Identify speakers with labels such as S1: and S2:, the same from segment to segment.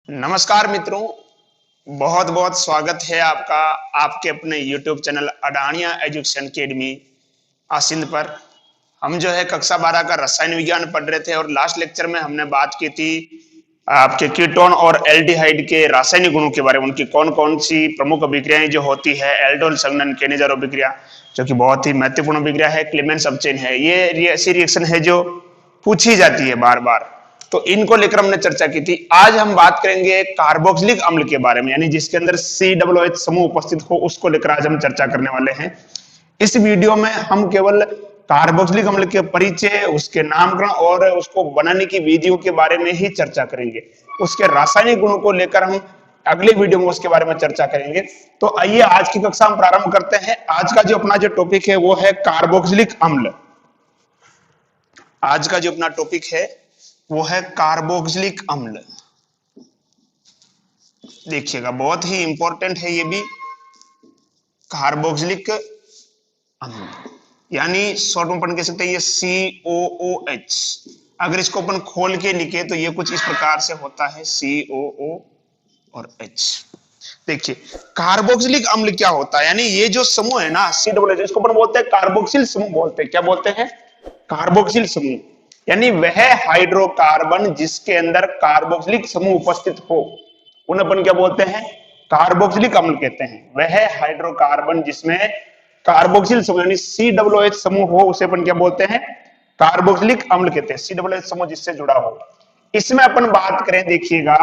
S1: नमस्कार मित्रों, बहुत बहुत स्वागत है आपका आपके अपने YouTube channel Adania education academy Asind पर। हम जो है कक्षा 12 का रसायन विज्ञान पढ़ रहे थे और लास्ट लेक्चर में हमने बात की थी आपके कीटोन और एल्डिहाइड के रासायनिक गुणों के बारे में। उनकी कौन कौन सी प्रमुख अभिक्रियाएं जो होती है, एल्डोल संघनन केनेजर अभिक्रिया जो कि बहुत ही महत्वपूर्ण अभिक्रिया है, क्लेमेंस अपचयन है। ये ऐसी रिएक्शन है जो पूछी जाती है बार बार, तो इनको लेकर हमने चर्चा की थी। आज हम बात करेंगे कार्बोक्सिलिक अम्ल के बारे में, यानी जिसके अंदर COOH समूह उपस्थित हो, उसको लेकर आज हम चर्चा करने वाले हैं। इस वीडियो में हम केवल कार्बोक्सिलिक अम्ल के परिचय, उसके नामकरण और उसको बनाने की विधियों के बारे में ही चर्चा करेंगे। उसके रासायनिक गुणों को लेकर हम अगले वीडियो में उसके बारे में चर्चा करेंगे। तो आइए आज की कक्षा हम प्रारंभ करते हैं। आज का जो अपना जो टॉपिक है वो है कार्बोक्सिलिक अम्ल। आज का जो अपना टॉपिक है वो है कार्बोक्सिलिक अम्ल। देखिएगा, बहुत ही इंपॉर्टेंट है ये भी, कार्बोक्सिलिक अम्ल, यानी शॉर्ट में अपन कह सकते हैं ये COOH। अगर इसको अपन खोल के लिखे तो ये कुछ इस प्रकार से होता है, COO और H। देखिए कार्बोक्सिलिक अम्ल क्या होता है, यानी ये जो समूह है ना COOH, इसको अपन बोलते हैं कार्बोक्सिल समूह बोलते हैं। क्या बोलते हैं? कार्बोक्सिल समूह, यानी वह हाइड्रोकार्बन जिसके अंदर कार्बोक्सिलिक समूह उपस्थित हो, उन्हें अपन क्या बोलते हैं? कार्बोक्सिलिक अम्ल कहते हैं। वह हाइड्रोकार्बन जिसमें कार्बोक्सिल समूह यानी COOH समूह हो, उसे अपन क्या बोलते हैं? कार्बोक्सिलिक अम्ल कहते हैं। COOH समूह जिससे जुड़ा हो। इसमें अपन बात करें, देखिएगा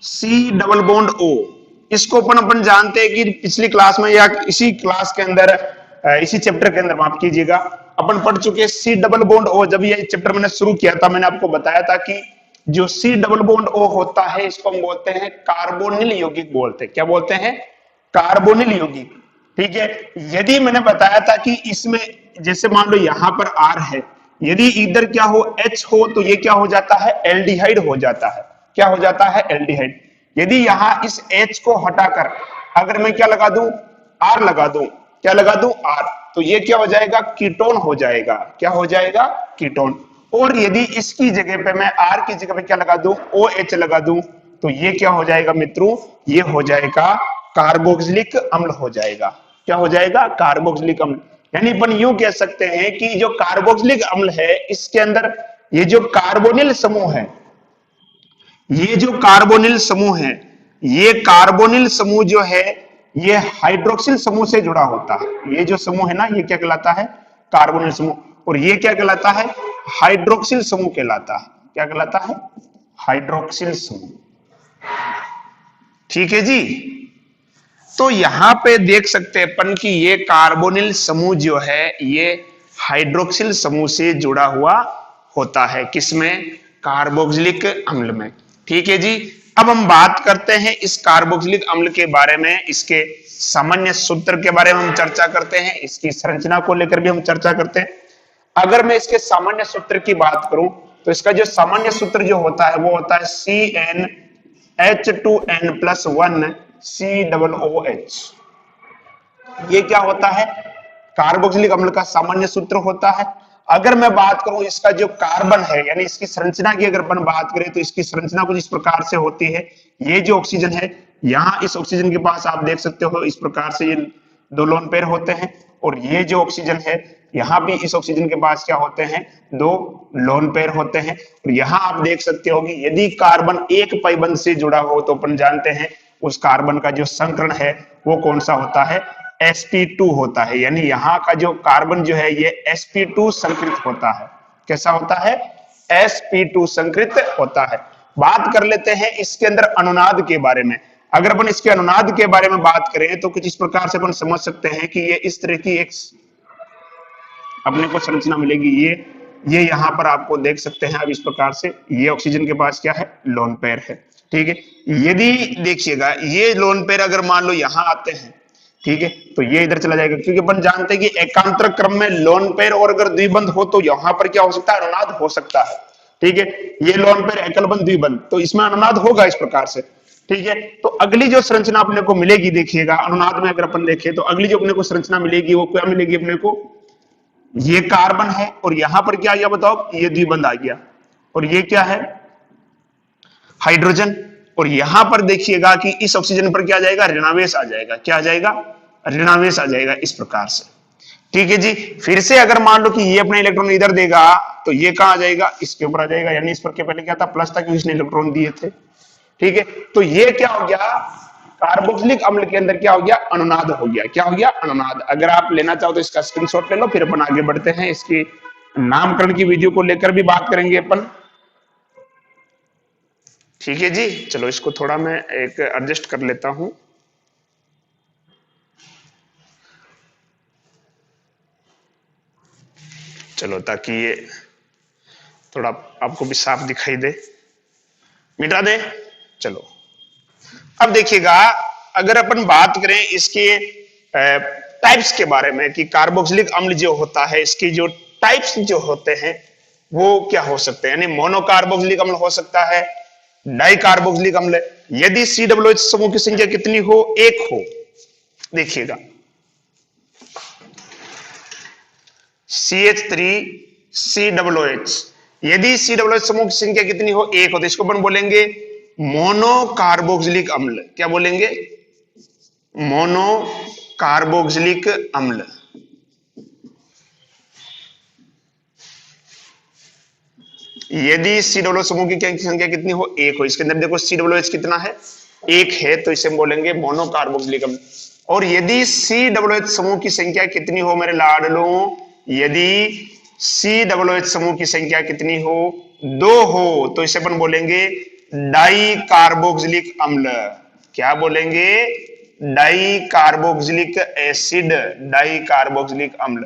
S1: C डबल बॉन्ड O, इसको अपन जानते हैं कि पिछली क्लास में या इसी क्लास के अंदर, इसी चैप्टर के अंदर, माफ कीजिएगा, अपन पढ़ चुके हैं C डबल बॉन्ड O। जब ये चैप्टर मैंने शुरू किया था, मैंने आपको बताया था कि जो C डबल बॉन्ड O होता है, इसको हम बोलते हैं कार्बोनिल यौगिक बोलते हैं। क्या बोलते हैं? कार्बोनिल यौगिक। ठीक है। यदि मैंने बताया था कि इसमें जैसे मान लो यहां पर R है, यदि इधर क्या हो, H हो, तो ये क्या हो जाता है? एल्डिहाइड हो जाता है। क्या हो जाता है? एल्डिहाइड। यदि यहां इस H को हटाकर अगर मैं क्या लगा दूं? R लगा दूं। क्या लगा दूं? R, तो ये क्या हो जाएगा? कीटोन हो जाएगा। क्या हो जाएगा? कीटोन। और यदि इसकी जगह पे मैं R की जगह पे क्या लगा दूं? OH लगा दूं, तो ये क्या हो जाएगा मित्रों? ये हो जाएगा कार्बोक्सिलिक अम्ल हो जाएगा। क्या हो जाएगा? कार्बोक्सिलिक अम्ल। यानी अपन यूं कह सकते हैं कि जो कार्बोक्सिलिक अम्ल है, इसके अंदर ये जो कार्बोनिल समूह है, ये जो कार्बोनिल समूह है, ये कार्बोनिल समूह जो है ये हाइड्रोक्सिल समूह से जुड़ा होता है। ये जो समूह है ना, ये क्या कहलाता है? कार्बोनिल समूह। और ये क्या कहलाता है? हाइड्रोक्सिल समूह कहलाता है। क्या कहलाता है? हाइड्रोक्सिल समूह। ठीक है जी। तो यहां पे देख सकते हैं अपन कि ये कार्बोनिल समूह जो है ये हाइड्रोक्सिल समूह से जुड़ा हुआ होता है। किसमें? कार्बोक्सिलिक अम्ल में। ठीक है जी। अब हम बात करते हैं इस कार्बोक्सिलिक अम्ल के बारे में, इसके सामान्य सूत्र के बारे में हम चर्चा करते हैं, इसकी संरचना को लेकर भी हम चर्चा करते हैं। अगर मैं इसके सामान्य सूत्र की बात करूं तो इसका जो सामान्य सूत्र जो होता है वो होता है CnH2n+1 COOH। ये क्या होता है? कार्बोक्सिलिक अम्ल का सामान्य सूत्र होता है। अगर मैं बात करूं इसका जो कार्बन है, यानी इसकी संरचना की अगर अपन बात करें तो इसकी संरचना कुछ इस प्रकार से होती है। ये जो ऑक्सीजन है, यहां इस ऑक्सीजन के पास आप देख सकते हो इस प्रकार से ये दो लोन पेयर होते हैं, और ये जो ऑक्सीजन है यहां भी इस ऑक्सीजन के पास क्या होते हैं? दो लोन पेयर होते हैं। और यहां आप देख सकते हो कि यदि कार्बन एक पाई बंध से जुड़ा हो तो अपन जानते हैं उस कार्बन का जो संकरण है वो कौन सा होता है? sp2 होता है। यानी यहाँ का जो कार्बन जो है ये sp2 संकृत होता है। कैसा होता है? sp2 संकृत होता है। बात कर लेते हैं इसके अंदर अनुनाद के बारे में। अगर अपन इसके अनुनाद के बारे में बात करें तो कुछ इस प्रकार से अपन समझ सकते हैं कि ये इस तरह की एक अपने को संरचना मिलेगी। ये यहां पर आपको देख सकते हैं अब इस प्रकार से, ये ऑक्सीजन के पास क्या है? लोन पेयर है। ठीक है। यदि देखिएगा ये लोन पेयर अगर मान लो यहां आते हैं, ठीक है, तो ये इधर चला जाएगा, क्योंकि अपन जानते हैं कि एकांतर क्रम में लोन पेयर और अगर द्विबंध हो तो यहां पर क्या हो सकता है? अनुनाद हो सकता है। ठीक है। ये लोन पेयर एकल बंध द्विबंध, तो इसमें अनुनाद होगा इस प्रकार से। ठीक है। तो अगली जो संरचना अपने को मिलेगी, देखिएगा अनुनाद में अगर अपन देखें तो अगली जो अपने को संरचना मिलेगी वो क्या मिलेगी अपने को? ये कार्बन है और यहां पर क्या आ गया बताओ? ये द्विबंध आ गया। और ये क्या है? हाइड्रोजन, और यहां पर देखिएगा कि इस ऑक्सीजन पर क्या आ जाएगा, ऋणावेश आ जाएगा। क्या आ जाएगा, ऋणावेश आ जाएगा इस प्रकार से। ठीक है जी। फिर से अगर मान लो कि ये अपना इलेक्ट्रॉन इधर देगा तो ये कहां आ जाएगा, इसके ऊपर आ जाएगा, यानी इस पर के पहले क्या था, प्लस था क्योंकि इसने इलेक्ट्रॉन दिए थे। ठीक है, तो ये क्या हो गया, कार्बोक्सिलिक अम्ल के अंदर क्या हो गया, अनुनाद हो गया। क्या हो गया, अनुनाद। अगर आप लेना चाहो तो इसका स्क्रीनशॉट ले लो, फिर अपन आगे बढ़ते हैं। इसकी नामकरण की वीडियो को लेकर भी बात करेंगे अपन। ठीक है जी, चलो इसको थोड़ा मैं एक एडजस्ट कर लेता हूं। चलो ताकि ये थोड़ा आपको भी साफ दिखाई दे, मिटा दे। चलो अब देखिएगा, अगर अपन बात करें इसके टाइप्स के बारे में कि कार्बोक्सिलिक अम्ल जो होता है, इसकी जो टाइप्स जो होते हैं वो क्या हो सकते हैं, यानी मोनोकार्बोक्सिलिक अम्ल हो सकता है, डाई कार्बोक्सिलिक अम्ल। यदि COOH समूह की संख्या कितनी हो, एक हो। देखिएगा CH3COOH, यदि COOH समूह की संख्या कितनी हो, एक हो, तो इसको अपन बोलेंगे मोनोकार्बोक्सिलिक अम्ल। क्या बोलेंगे, मोनोकार्बोक्सिलिक अम्ल। यदि COOH समूह की संख्या कितनी हो, एक हो। इसके अंदर देखो COOH कितना है, एक है, तो इसे हम बोलेंगे मोनोकार्बोक्सिलिक अम्ल। और यदि COOH समूह की संख्या कितनी हो मेरे लाडलों, यदि COOH समूह की संख्या कितनी हो, दो हो, तो इसे अपन बोलेंगे डाई कार्बोक्सिलिक अम्ल। क्या बोलेंगे, di carboxylic acid, di carboxylic अम्ल।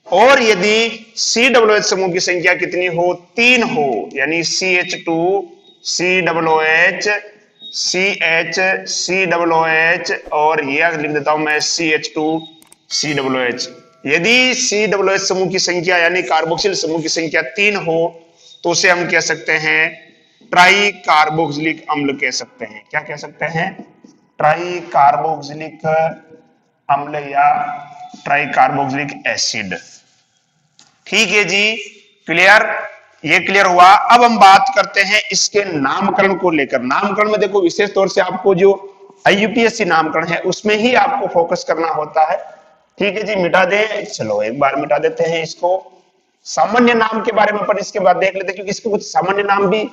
S1: और यदि COOH समूह की संख्या कितनी हो, तीन हो, यानी CH2 COOH CH COOH और ये लिख देता हूं मैं CH2 COOH। यदि COOH समूह की संख्या यानी कार्बोक्सिल समूह की संख्या तीन हो तो उसे हम कह सकते हैं ट्राई कार्बोक्सिलिक अम्ल कह सकते हैं। क्या कह सकते हैं, ट्राई कार्बोक्सिलिक अम्ल या ट्राई कार्बोक्सिलिक एसिड। ठीक है जी, क्लियर, ये क्लियर हुआ। अब हम बात करते हैं इसके नामकरण को लेकर। नामकरण में देखो विशेष तौर से आपको जो IUPAC नामकरण है उसमें ही आपको फोकस करना होता है। ठीक है जी, मिटा दे, चलो एक बार मिटा देते हैं इसको। सामान्य नाम के बारे में अपन इसके बाद देख लेते हैं, क्योंकि इसके कुछ सामान्य नाम भी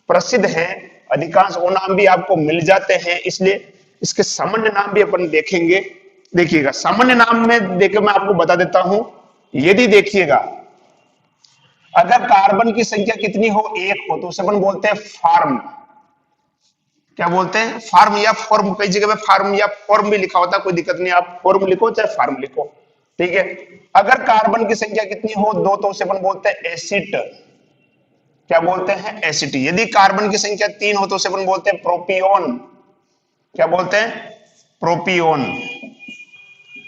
S1: प्रसिद्ध हैं, अधिकांश वो नाम भी आपको मिल जाते हैं, इसलिए इसके सामान्य नाम भी अपन देखेंगे। देखिएगा सामान्य नाम में देखिए मैं आपको बता देता हूं। यदि देखिएगा अगर कार्बन की संख्या कितनी हो, एक हो, तो उसे अपन बोलते हैं फार्म। क्या बोलते हैं, फार्म या फॉर्म। कई जगह पे फार्म या फॉर्म भी लिखा होता है, कोई दिक्कत नहीं, आप फॉर्म लिखो चाहे फार्म लिखो। ठीक है, अगर कार्बन की संख्या कितनी हो, दो, तो उसे अपन बोलते हैं एसिड। क्या बोलते हैं, एसिड। यदि कार्बन की संख्या तीन हो तो उसे अपन बोलते हैं प्रोपियोन। क्या बोलते हैं, प्रोपियोन।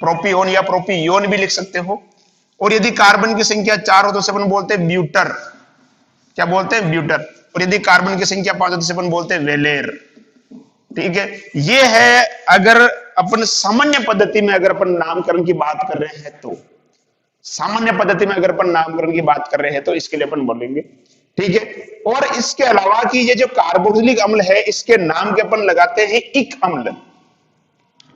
S1: प्रोपियोन या प्रोपियोन भी लिख सकते हो। और यदि कार्बन की संख्या चार हो तो उसे अपन बोलते हैं ब्यूटर। क्या बोलते हैं, ब्यूटर। और यदि कार्बन की संख्या पांच हो तो उसे अपन बोलते हैं वेलेर। ठीक है, ये है अगर अपन सामान्य पद्धति में अगर अपन नामकरण की बात कर रहे हैं तो, सामान्य पद्धति में अगर अपन नामकरण की बात कर रहे हैं तो इसके लिए अपन बोलेंगे। ठीक है, और इसके अलावा कि ये जो कार्बोक्सिलिक अम्ल है इसके नाम के अपन लगाते हैं इक अम्ल।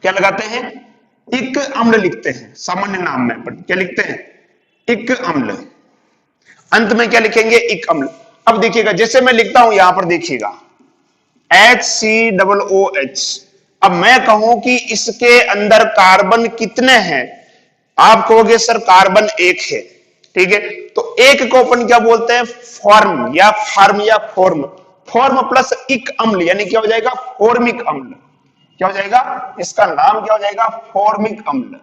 S1: क्या लगाते हैं, इक अम्ल लिखते हैं सामान्य नाम में। अपन क्या लिखते हैं, इक अम्ल। अंत में क्या लिखेंगे, इक अम्ल। अब देखिएगा जैसे मैं लिखता हूं यहां पर देखिएगा HCOOH। अब मैं कहूं कि इसके अंदर कार्बन कितने हैं, आप कहोगे सर कार्बन एक है। ठीक है, तो एक को अपन क्या बोलते हैं, फॉर्म या फार्म या फॉर्म। फॉर्म प्लस इक अम्ल यानी क्या हो जाएगा, फॉर्मिक अम्ल। क्या हो जाएगा, इसका नाम क्या हो जाएगा, फॉर्मिक अम्ल।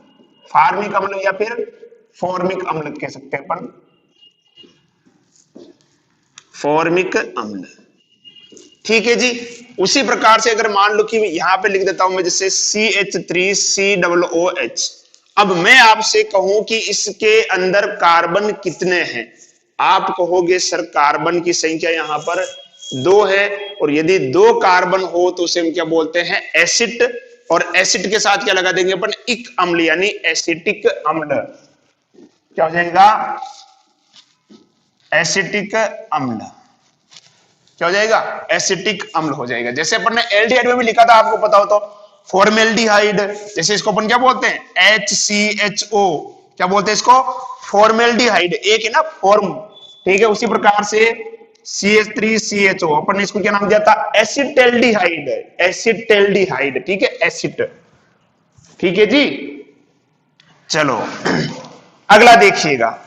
S1: फार्मिक अम्ल या फिर फॉर्मिक अम्ल कह सकते हैं अपन, फॉर्मिक अम्ल। ठीक है जी, उसी प्रकार से अगर मान लो कि यहां पे लिख देता हूं मैं जैसे CH3COOH। अब मैं आपसे कहूं कि इसके अंदर कार्बन कितने हैं, आप कहोगे सर कार्बन की संख्या यहां पर दो है, और यदि दो कार्बन हो तो उसे हम क्या बोलते हैं, एसिड। और एसिड के साथ क्या लगा देंगे अपन, इक अम्ल यानी एसिटिक अम्ल। क्या हो जाएगा, एसिटिक अम्ल। क्या हो जाएगा, एसिटिक अम्ल हो जाएगा। जैसे अपन ने एल्डिहाइड में भी लिखा था, आपको पता हो तो, फॉर्मेल्डिहाइड, जैसे इसको अपन क्या बोलते हैं, HCHO, क्या बोलते हैं इसको, फॉर्मेल्डिहाइड, एक है ना फॉर्म, ठीक है। उसी प्रकार से CH3CHO, अपन ने इसको क्या नाम दिया था, एसिटेल्डिहाइड, एसिटेल्डिहाइड, ठीक है, एसिड, ठीक है जी। चलो अगला देखिएगा,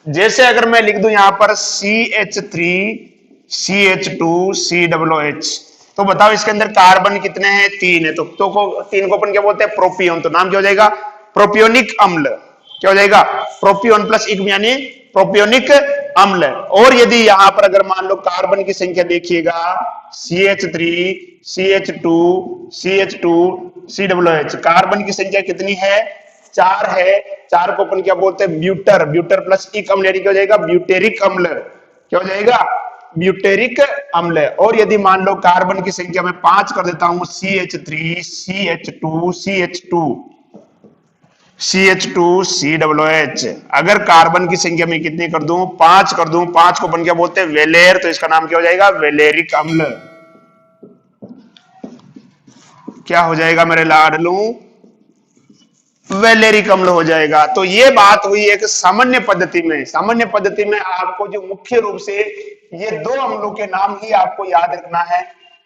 S1: जैसे अगर मैं लिख दूं यहां पर CH3CH2COOH, तो बताओ इसके अंदर कार्बन कितने हैं, 3 है, तो तीन को अपन क्या बोलते हैं, प्रोपियोन, तो नाम क्या हो जाएगा, प्रोपियोनिक अम्ल, क्या हो जाएगा, प्रोपियोन प्लस इक यानी प्रोपियोनिक अम्ल। और यदि यहां पर अगर मान लो कार्बन की संख्या देखिएगा, CH3CH2CH2COOH, कार्बन की संख्या कितनी है, 4 है। 4 को अपन क्या बोलते हैं, ब्यूटर, ब्यूटर प्लस इक अम्ल यानी क्या हो जाएगा, ब्यूटेरिक अम्ल, क्या हो जाएगा, ब्यूटेरिक अम्ल। और यदि मान लो कार्बन की संख्या में 5 कर देता हूं, CH3CH2CH2COOH, अगर कार्बन की संख्या में कितनी कर दूं, 5 कर दूं, 5 को अपन क्या बोलते हैं, वेलेर, तो इसका नाम क्या हो जाएगा, वेलेरिक अम्ल, क्या हो जाएगा मेरे लाडलू, वेलेरिक अम्ल हो जाएगा। तो ये बात हुई एक सामान्य पद्धति में। सामान्य पद्धति में आपको जो मुख्य रूप से ये 2 अम्लों के नाम ही आपको याद रखना है,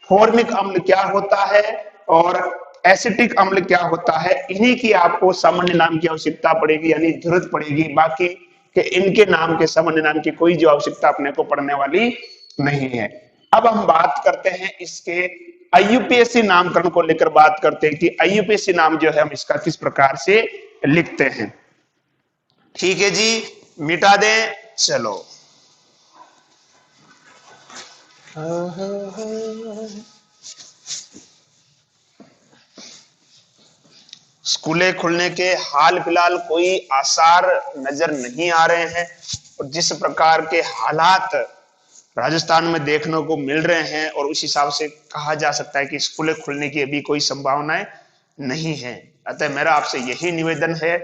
S1: फॉर्मिक अम्ल क्या होता है और एसिटिक अम्ल क्या होता है, इन्हीं की आपको सामान्य नाम की आवश्यकता पड़ेगी, यानी जरूरत पड़ेगी। बाकी के इनके नाम के सामान्य नाम की कोई जो आवश्यकता अपने को पड़ने वाली नहीं है। अब हम बात करते हैं इसके IUPAC नामकरण को लेकर बात करते हैं कि IUPAC नाम जो है हम इसका किस प्रकार से लिखते हैं, ठीक है जी, मिटा दें। चलो स्कूलें खुलने के हाल फिलहाल कोई आसार नजर नहीं आ रहे हैं, और जिस प्रकार के हालात राजस्थान में देखने को मिल रहे हैं, और उस हिसाब से कहा जा सकता है कि स्कूलें खुलने की अभी कोई संभावनाएं नहीं है। अतः मेरा आपसे यही निवेदन है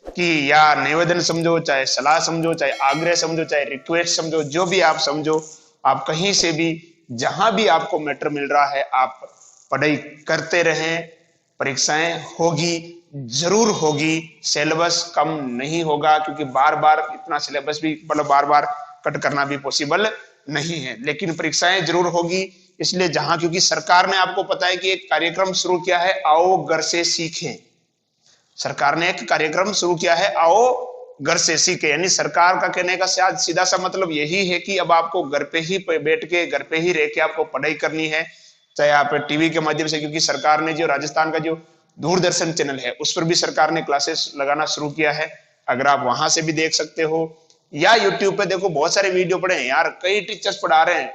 S1: कि या निवेदन समझो, चाहे सलाह समझो, चाहे आग्रह समझो, चाहे रिक्वेस्ट समझो, जो भी आप समझो, आप कहीं से भी जहां भी आपको मैटर मिल रहा है, आप पढ़ाई करते रहें। परीक्षाएं होगी, जरूर होगी, सिलेबस कम नहीं होगा, क्योंकि बार बार इतना सिलेबस भी मतलब बार बार कट करना भी पॉसिबल नहीं है, लेकिन परीक्षाएं जरूर होगी। इसलिए जहां, क्योंकि सरकार ने आपको पता है कि एक कार्यक्रम शुरू किया है, आओ घर से सीखें। सरकार ने एक कार्यक्रम शुरू किया है, आओ घर से सीखें, यानी सरकार का कहने का सीधा सा मतलब यही है कि अब आपको घर पे ही बैठ के, घर पे ही रह के आपको पढ़ाई करनी है, चाहे आप टीवी के माध्यम से, क्योंकि सरकार ने जो राजस्थान का जो दूरदर्शन चैनल है उस पर भी सरकार ने क्लासेस लगाना शुरू किया है, अगर आप वहां से भी देख सकते हो, या यूट्यूब पे देखो, बहुत सारे वीडियो पड़े हैं यार, कई टीचर्स पढ़ा रहे हैं,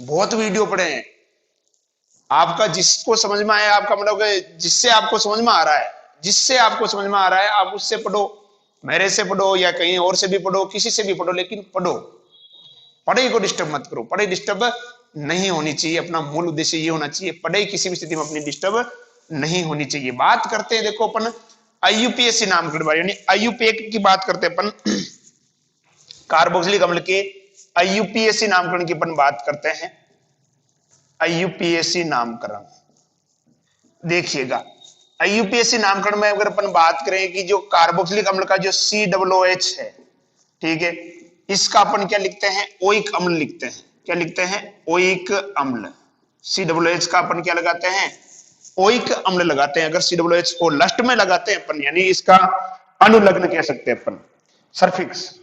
S1: बहुत वीडियो पड़े हैं। आपका जिसको समझ में आया, आपका मतलब जिससे आपको समझ में आ रहा है, जिससे आपको समझ में आ रहा है, आप उससे पढ़ो, मेरे से पढ़ो या कहीं और से भी पढ़ो, किसी से भी पढ़ो, लेकिन पढ़ो, पढ़ाई को डिस्टर्ब मत करो। पढ़ाई डिस्टर्ब नहीं होनी चाहिए, अपना मूल उद्देश्य ये होना चाहिए, पढ़ाई किसी भी स्थिति में अपनी डिस्टर्ब नहीं होनी चाहिए। बात करते हैं, देखो अपन IUPAC नामकरण बारे, यानी IUPAC की बात करते हैं अपन, कार्बोक्सिलिक अम्ल के IUPAC नामकरण की अपन बात करते हैं। IUPAC नामकरण देखिएगा, IUPAC नामकरण में अगर अपन बात करें कि जो कार्बोक्सिलिक अम्ल का जो COOH है, ठीक है, इसका अपन क्या लिखते हैं, ओइक अम्ल लिखते हैं। क्या लिखते हैं, ओइक अम्ल। COOH का अपन क्या लगाते हैं, ओइक अम्ल लगाते हैं। अगर COOH को लास्ट में लगाते हैं अपन, यानी इसका अनुलग्न कह सकते हैं अपन, सरफिक्स,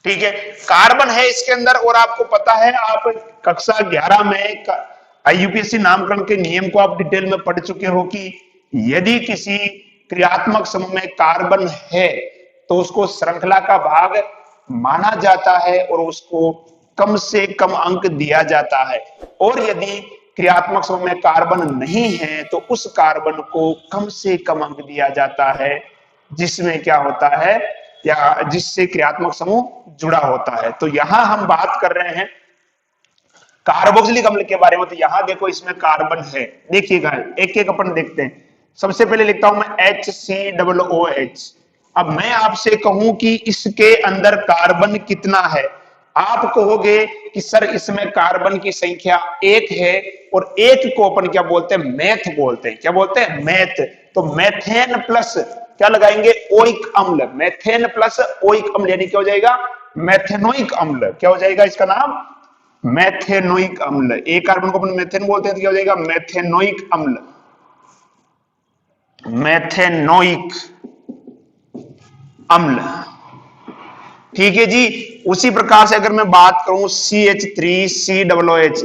S1: ठीक है। कार्बन है इसके अंदर, और आपको पता है, आप कक्षा 11 में IUPAC नामकरण के नियम को आप डिटेल में पढ़ चुके हो कि यदि किसी क्रियात्मक समूह में कार्बन है तो उसको श्रृंखला का भाग माना जाता है और उसको कम से कम अंक दिया जाता है, और यदि क्रियात्मक समूह में कार्बन नहीं है तो उस कार्बन को कम से कम अंक दिया जाता है, जिसमें क्या होता है, या जिससे क्रियात्मक समूह जुड़ा होता है। तो यहां हम बात कर रहे हैं कार्बोक्सिलिक अम्ल के बारे में, तो यहां देखो इसमें कार्बन है, देखिएगा एक एक अपन देखते हैं। सबसे पहले लिखता हूं मैं HCOOH। अब मैं आपसे कहूं कि इसके अंदर कार्बन कितना है, आप कहोगे कि सर इसमें कार्बन की संख्या एक है और एक को अपन क्या बोलते हैं, मेथ बोलते हैं। क्या बोलते हैं, मेथ। तो मेथेन प्लस क्या लगाएंगे, ओइक अम्ल। मेथेन प्लस ओइक अम्ल यानी क्या हो जाएगा, मेथेनोइक अम्ल। क्या हो जाएगा इसका नाम, मेथेनोइक अम्ल। एक कार्बन को अपन मेथेन बोलते हैं तो क्या हो जाएगा, मेथेनोइक अम्ल। मेथेनोइक अम्ल, ठीक है जी। उसी प्रकार से अगर मैं बात करूं CH3COOH,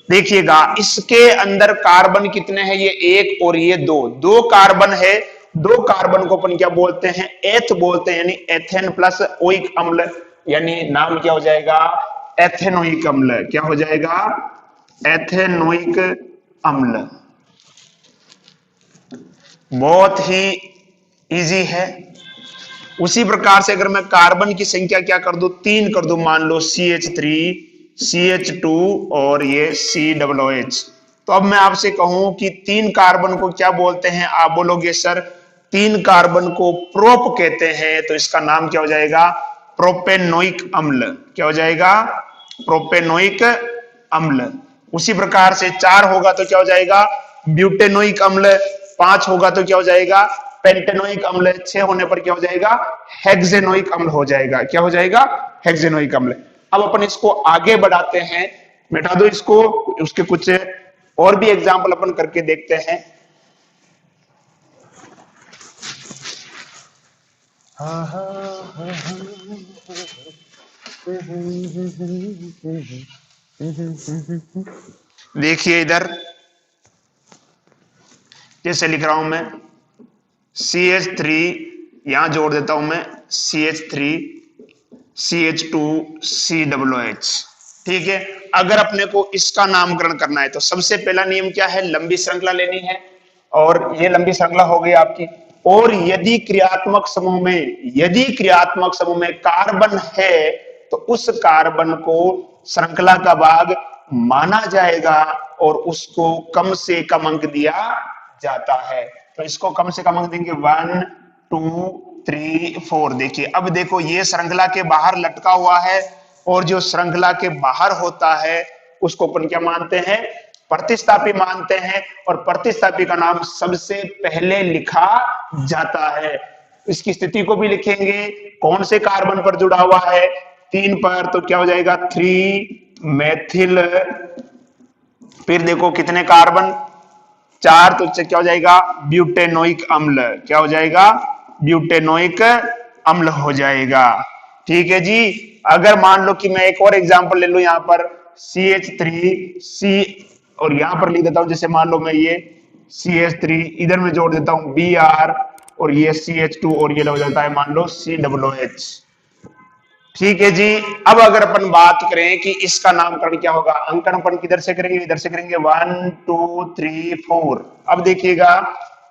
S1: देखिएगा इसके अंदर कार्बन कितने हैं, ये एक और ये दो, दो कार्बन है। दो कार्बन को अपन क्या बोलते हैं, एथ बोलते हैं, यानी एथेन प्लस ओइक अम्ल, यानी नाम क्या हो जाएगा, एथेनोइक अम्ल। क्या हो जाएगा, एथेनोइक अम्ल। बहुत ही इजी है। उसी प्रकार से अगर मैं कार्बन की संख्या क्या कर दूं, तीन कर दूं, मान लो CH3 CH2 और ये COOH, तो अब मैं आपसे कहूं कि तीन कार्बन को क्या बोलते हैं, आप बोलोगे सर तीन कार्बन को प्रोप कहते हैं, तो इसका नाम क्या हो जाएगा, प्रोपेनोइक अम्ल। क्या हो जाएगा, प्रोपेनोइक अम्ल। उसी प्रकार से चार होगा तो क्या हो जाएगा, ब्यूटेनोइक अम्ल। पांच होगा तो क्या हो जाएगा, पेंटेनोइक अम्ल। छह होने पर क्या हो जाएगा, हेक्सेनोइक अम्ल हो जाएगा। क्या हो जाएगा, हेक्सेनोइक अम्ल। अब अपन इसको आगे बढ़ाते हैं, मिटा दो इसको, उसके कुछ और भी एग्जाम्पल अपन करके देखते हैं। देखिए इधर जैसे लिख रहा हूं मैं CH3, यहां जोड़ देता हूं मैं CH3 CH2 COOH। ठीक है, अगर अपने को इसका नामकरण करना है तो सबसे पहला नियम क्या है, लंबी श्रृंखला लेनी है, और ये लंबी श्रृंखला हो गई आपकी। और यदि क्रियात्मक समूह में कार्बन है तो उस कार्बन को श्रृंखला का भाग माना जाएगा और उसको कम से कम अंक दिया जाता है। तो इसको कम से कम अंक देंगे 1 2 3 4। देखिए अब देखो ये श्रृंखला के बाहर लटका हुआ है, और जो श्रृंखला के बाहर होता है उसको अपन क्या मानते हैं, प्रतिस्थापी मानते हैं, और प्रतिस्थापी का नाम सबसे पहले लिखा जाता है। इसकी स्थिति को भी लिखेंगे, कौन से कार्बन पर जुड़ा हुआ है, 3 पर, तो क्या हो जाएगा 3 मेथिल। फिर देखो कितने कार्बन, 4, तो क्या हो जाएगा, ब्यूटेनोइक अम्ल। क्या हो जाएगा, ब्यूटेनोइक अम्ल हो जाएगा। ठीक है जी। अगर मान लो कि मैं एक और एग्जांपल ले लूं, यहां पर CH3C, और यहां पर लिख देता हूं, जैसे मान लो मैं ये CH3 इधर में जोड़ देता हूं Br, और ये CH2, और ये हो जाता है मान लो COOH। ठीक है जी। अब अगर अपन बात करें कि इसका नामकरण क्या होगा, अंकन अपन किधर से करेंगे, इधर से करेंगे, 1 2 3 4। अब देखिएगा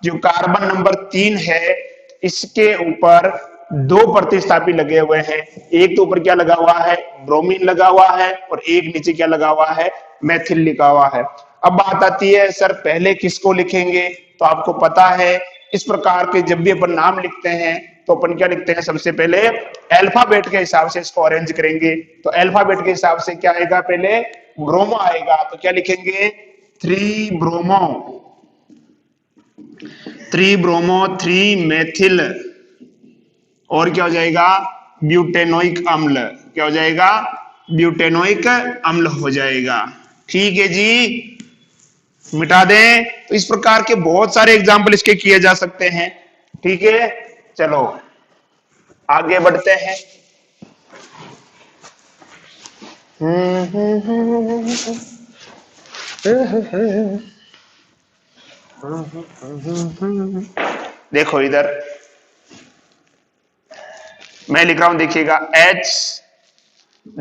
S1: जो कार्बन नंबर 3 है इसके ऊपर दो प्रतिस्थापी लगे हुए हैं। एक तो ऊपर क्या लगा हुआ है, ब्रोमीन लगा हुआ है, और एक नीचे क्या लगा हुआ है, मेथिल लिखा हुआ है। अब बात आती है सर पहले किसको लिखेंगे, तो आपको पता है इस प्रकार के जब भी अपन नाम लिखते हैं तो अपन क्या लिखते हैं, सबसे पहले अल्फाबेट के हिसाब से इसको अरेंज करेंगे। तो अल्फाबेट के हिसाब से क्या आएगा, पहले ब्रोमो आएगा, तो क्या लिखेंगे 3 ब्रोमो, 3 ब्रोमो 3 मेथिल, और क्या हो जाएगा, ब्यूटेनोइक अम्ल। क्या हो जाएगा, ब्यूटेनोइक अम्ल हो जाएगा। ठीक है जी, मिटा दें। तो इस प्रकार के बहुत सारे एग्जाम्पल इसके किए जा सकते हैं। ठीक है, चलो आगे बढ़ते हैं। देखो इधर मैं लिख रहा हूं, देखिएगा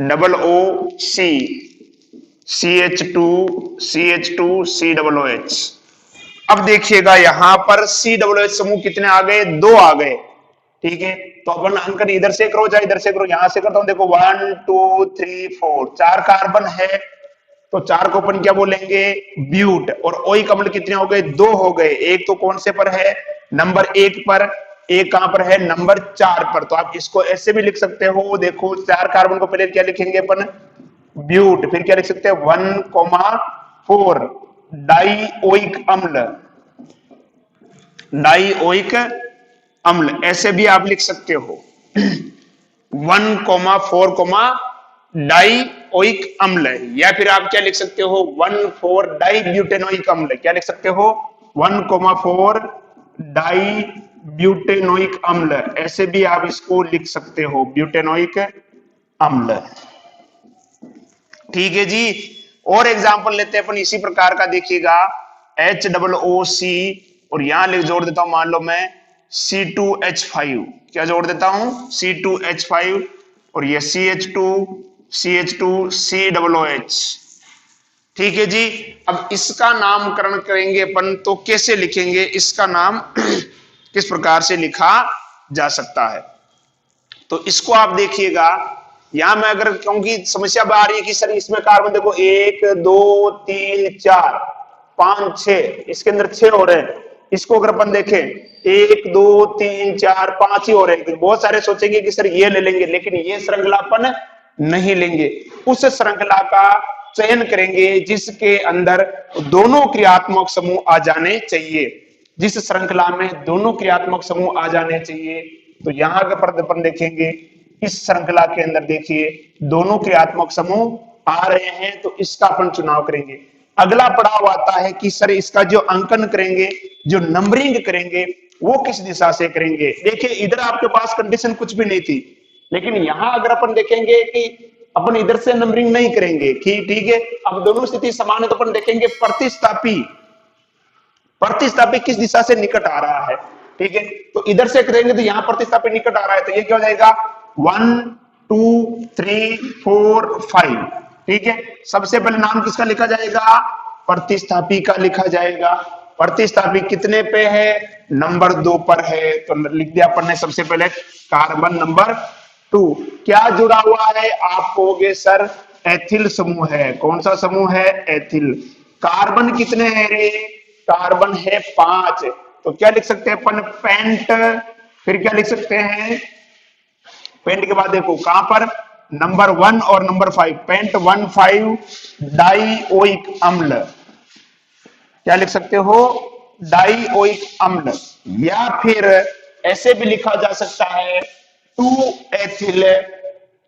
S1: HOOC CH2 COOH। अब देखिएगा यहां पर COOH समूह कितने आ गए, 2 आ गए। ठीक है, तो अपन अंकन इधर से करो चाहे इधर से करो, यहां से करता हूं, देखो 1 2 3 4, 4 कार्बन है, तो 4 को अपन क्या बोलेंगे, ब्यूट। और ओइक अम्ल कितने हो गए, 2 हो गए। एक तो कौन से पर है, नंबर 1 पर, एक कहां पर है, नंबर 4 पर। तो आप इसको ऐसे भी लिख सकते हो, देखो 4 कार्बन को पहले क्या लिखेंगे अपन, ब्यूट, फिर क्या लिख सकते हैं 1,4 डाइओइक अम्ल, डाइओइक अम्ल, ऐसे भी आप लिख सकते हो 1,4 डाइओइक अम्ल, या फिर आप क्या लिख सकते हो 1,4 डाई ब्यूटेनोइक अम्ल, क्या लिख सकते हो 1,4 डाई ब्यूटेनोइक अम्ल, ऐसे भी आप इसको लिख सकते हो ब्यूटेनोइक अम्ल। ठीक है जी। और एग्जांपल लेते हैं अपन इसी प्रकार का, देखिएगा HOOC और यहां जोड़ देता हूं, मान लो मैं C2H5, क्या जोड़ देता हूं C2H5 और ये CH2 COOH। ठीक है जी। अब इसका नामकरण करेंगे अपन, तो कैसे लिखेंगे इसका नाम किस प्रकार से लिखा जा सकता है, तो इसको आप देखिएगा यहां मैं अगर, क्योंकि समस्या आ रही है कि सर इसमें कार्बन देखो 1 2 3 4 5 6, इसके अंदर 6 हो रहे हैं, इसको अगर अपन देखें 1 2 3 4 5 ही हो रहे हैं, बहुत सारे सोचेंगे कि सर ये ले लेंगे, लेकिन ये श्रृंखला अपन नहीं लेंगे, उस श्रृंखला का चयन करेंगे जिसके अंदर दोनों क्रियात्मक समूह आ जाने चाहिए, जिस श्रृंखला में दोनों क्रियात्मक समूह आ जाने चाहिए। तो यहां पर अपन देखेंगे इस श्रृंखला के अंदर देखिए दोनों क्रियात्मक समूह आ रहे हैं, तो इसका अपन चुनाव करेंगे। अगला पड़ाव आता है कि सर इसका जो अंकन करेंगे, जो नंबरिंग करेंगे, वो किस दिशा से करेंगे। देखिए इधर आपके पास कंडीशन कुछ भी नहीं थी, लेकिन यहां अगर अपन देखेंगे कि अपन इधर से नंबरिंग नहीं करेंगे, ठीक है, अब दोनों स्थिति समान है, तो अपन देखेंगे प्रतिस्थापी किस दिशा से निकट आ रहा है। ठीक है, तो इधर से करेंगे तो यहां प्रतिस्थापी निकट आ रहा है, तो ये क्या हो जाएगा 1 2 3 4 5। ठीक है, सबसे पहले नाम किसका लिखा जाएगा, प्रतिस्थापी का लिखा जाएगा। प्रतिस्थापी कितने पे है, नंबर 2 पर है, तो लिख दिया अपन ने सबसे पहले कार्बन नंबर 2। क्या जुड़ा हुआ है, आप कहोगे सर एथिल समूह है। कौन सा समूह है, एथिल। कार्बन कितने हैं रे, कार्बन है 5, तो क्या लिख सकते हैं अपन पेंट, फिर क्या लिख सकते हैं, पेंट के बाद देखो कहां पर नंबर 1 और नंबर 5, पेंट 1,5 डाइओइक अम्ल, क्या लिख सकते हो डाइओइक अम्ल। या फिर ऐसे भी लिखा जा सकता है 2 एथिल,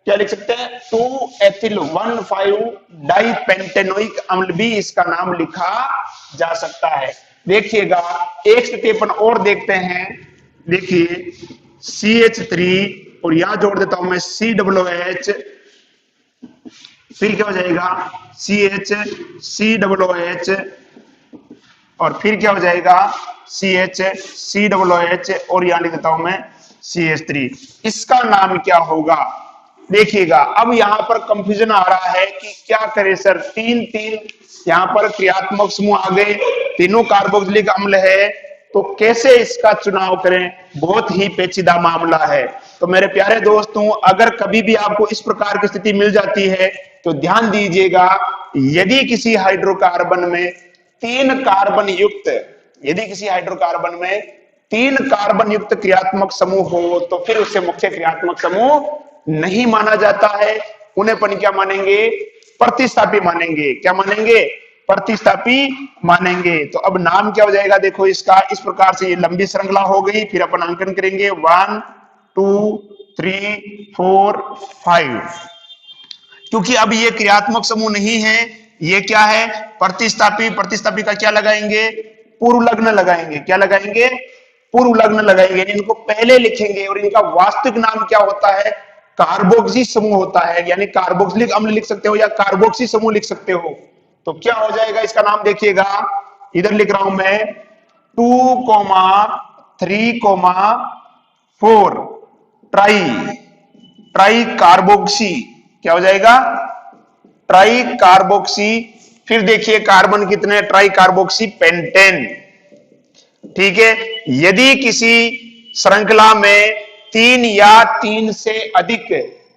S1: क्या लिख सकते हैं 2 एथिल 1,5 डाइपेंटेनोइक अम्ल, भी इसका नाम लिखा जा सकता है। देखिएगा एक स्थिति अपन और देखते हैं, देखिए CH3 और यहां जोड़ देता हूं मैं COOH, फिर क्या हो जाएगा CH COOH, और फिर क्या हो जाएगा CH COOH, और यहां लिख देता हूं मैं CH3। इसका नाम क्या होगा, देखिएगा अब यहां पर कंफ्यूजन आ रहा है कि क्या करें सर, 3 यहां पर क्रियात्मक समूह आ गए, तीनों कार्बोक्सिलिक अम्ल है, तो कैसे इसका चुनाव करें, बहुत ही पेचीदा मामला है। तो मेरे प्यारे दोस्तों, अगर कभी भी आपको इस प्रकार की स्थिति मिल जाती है तो ध्यान दीजिएगा, यदि किसी हाइड्रोकार्बन में 3 कार्बन युक्त, यदि किसी हाइड्रोकार्बन में 3 कार्बन युक्त क्रियात्मक समूह हो, तो फिर उसे मुख्य क्रियात्मक समूह नहीं माना जाता है, उन्हें अपन क्या मानेंगे, प्रतिस्थापी मानेंगे। क्या मानेंगे, प्रतिस्थापी मानेंगे। तो अब नाम क्या हो जाएगा, देखो इसका इस प्रकार से ये लंबी श्रृंखला हो गई, फिर अपन अंकन करेंगे 1 2 3 4 5, क्योंकि अब ये क्रियात्मक समूह नहीं है, ये क्या है प्रतिस्थापी। प्रतिस्थापी का क्या लगाएंगे, पूर्व लग्न लगाएंगे। क्या लगाएंगे, पूर्व लग्न लगाएंगे, इनको पहले लिखेंगे, और इनका वास्तविक नाम क्या होता है, कार्बोक्सी समूह होता है, यानी कार्बोक्सिलिक अम्ल लिख सकते हो या कार्बोक्सी समूह लिख सकते हो। तो क्या हो जाएगा इसका नाम, देखिएगा इधर लिख रहा हूं मैं 2, 3, 4 ट्राई कार्बोक्सी, क्या हो जाएगा ट्राई कार्बोक्सी। फिर देखिए कार्बन कितने, ट्राई कार्बोक्सी पेंटेन। ठीक है, यदि किसी श्रृंखला में 3 या 3 से अधिक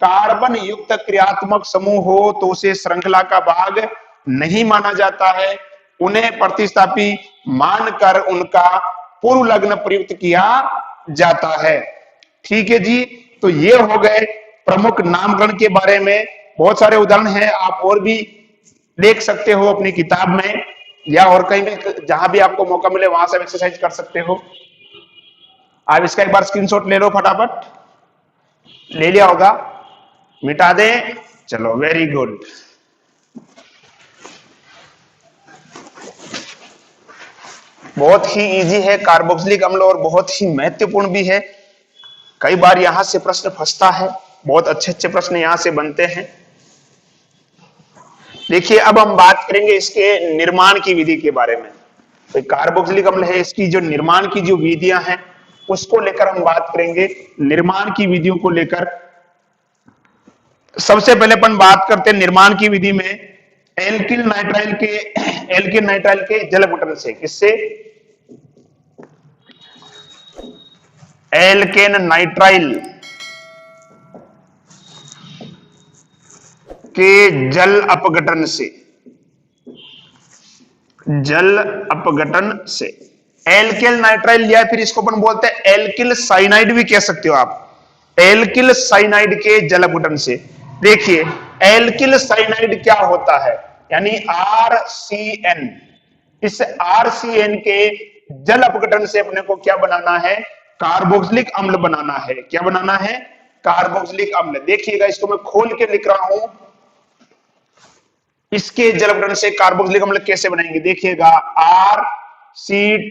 S1: कार्बन युक्त क्रियात्मक समूह हो, तो उसे श्रृंखला का भाग नहीं माना जाता है, उन्हें प्रतिस्थापी मानकर उनका पूर्व लग्न प्रयुक्त किया जाता है। ठीक है जी, तो ये हो गए प्रमुख नामकरण के बारे में। बहुत सारे उदाहरण हैं, आप और भी देख सकते हो अपनी किताब में या और कहीं भी, जहां भी आपको मौका मिले वहां से एक्सरसाइज कर सकते हो। आप इसका एक बार स्क्रीनशॉट ले लो, फटाफट ले लिया होगा, मिटा दें। चलो, वेरी गुड। बहुत ही इजी है कार्बोक्सिलिक अम्ल और बहुत ही महत्वपूर्ण भी है। कई बार यहां से प्रश्न फंसता है, बहुत अच्छे अच्छे प्रश्न यहां से बनते हैं। देखिए, अब हम बात करेंगे इसके निर्माण की विधि के बारे में। तो कार्बोक्सिलिक अम्ल है, इसकी जो निर्माण की जो विधियां हैं उसको लेकर हम बात करेंगे। निर्माण की विधियों को लेकर सबसे पहले अपन बात करते हैं निर्माण की विधि में एल्किल नाइट्राइल के जल अपघटन से। किससे? एल्केन नाइट्राइल के जल अपघटन से। जल अपघटन से एल्किल नाइट्राइल, या फिर इसको अपन बोलते हैं एल्किल साइनाइड भी कह सकते हो आप। एल्किल साइनाइड के जल अपघटन से। देखिए, एल्किल साइनाइड क्या होता है, यानी RCN। इस RCN के जल अपघटन से अपने को क्या बनाना है? कार्बोक्सिलिक अम्ल बनाना है। क्या बनाना है? कार्बोक्सिलिक अम्ल। देखिएगा, इसको मैं खोल के लिख रहा हूं। इसके जल अपघटन से कार्बोक्सिलिक अम्ल कैसे बनाएंगे? देखिएगा, R C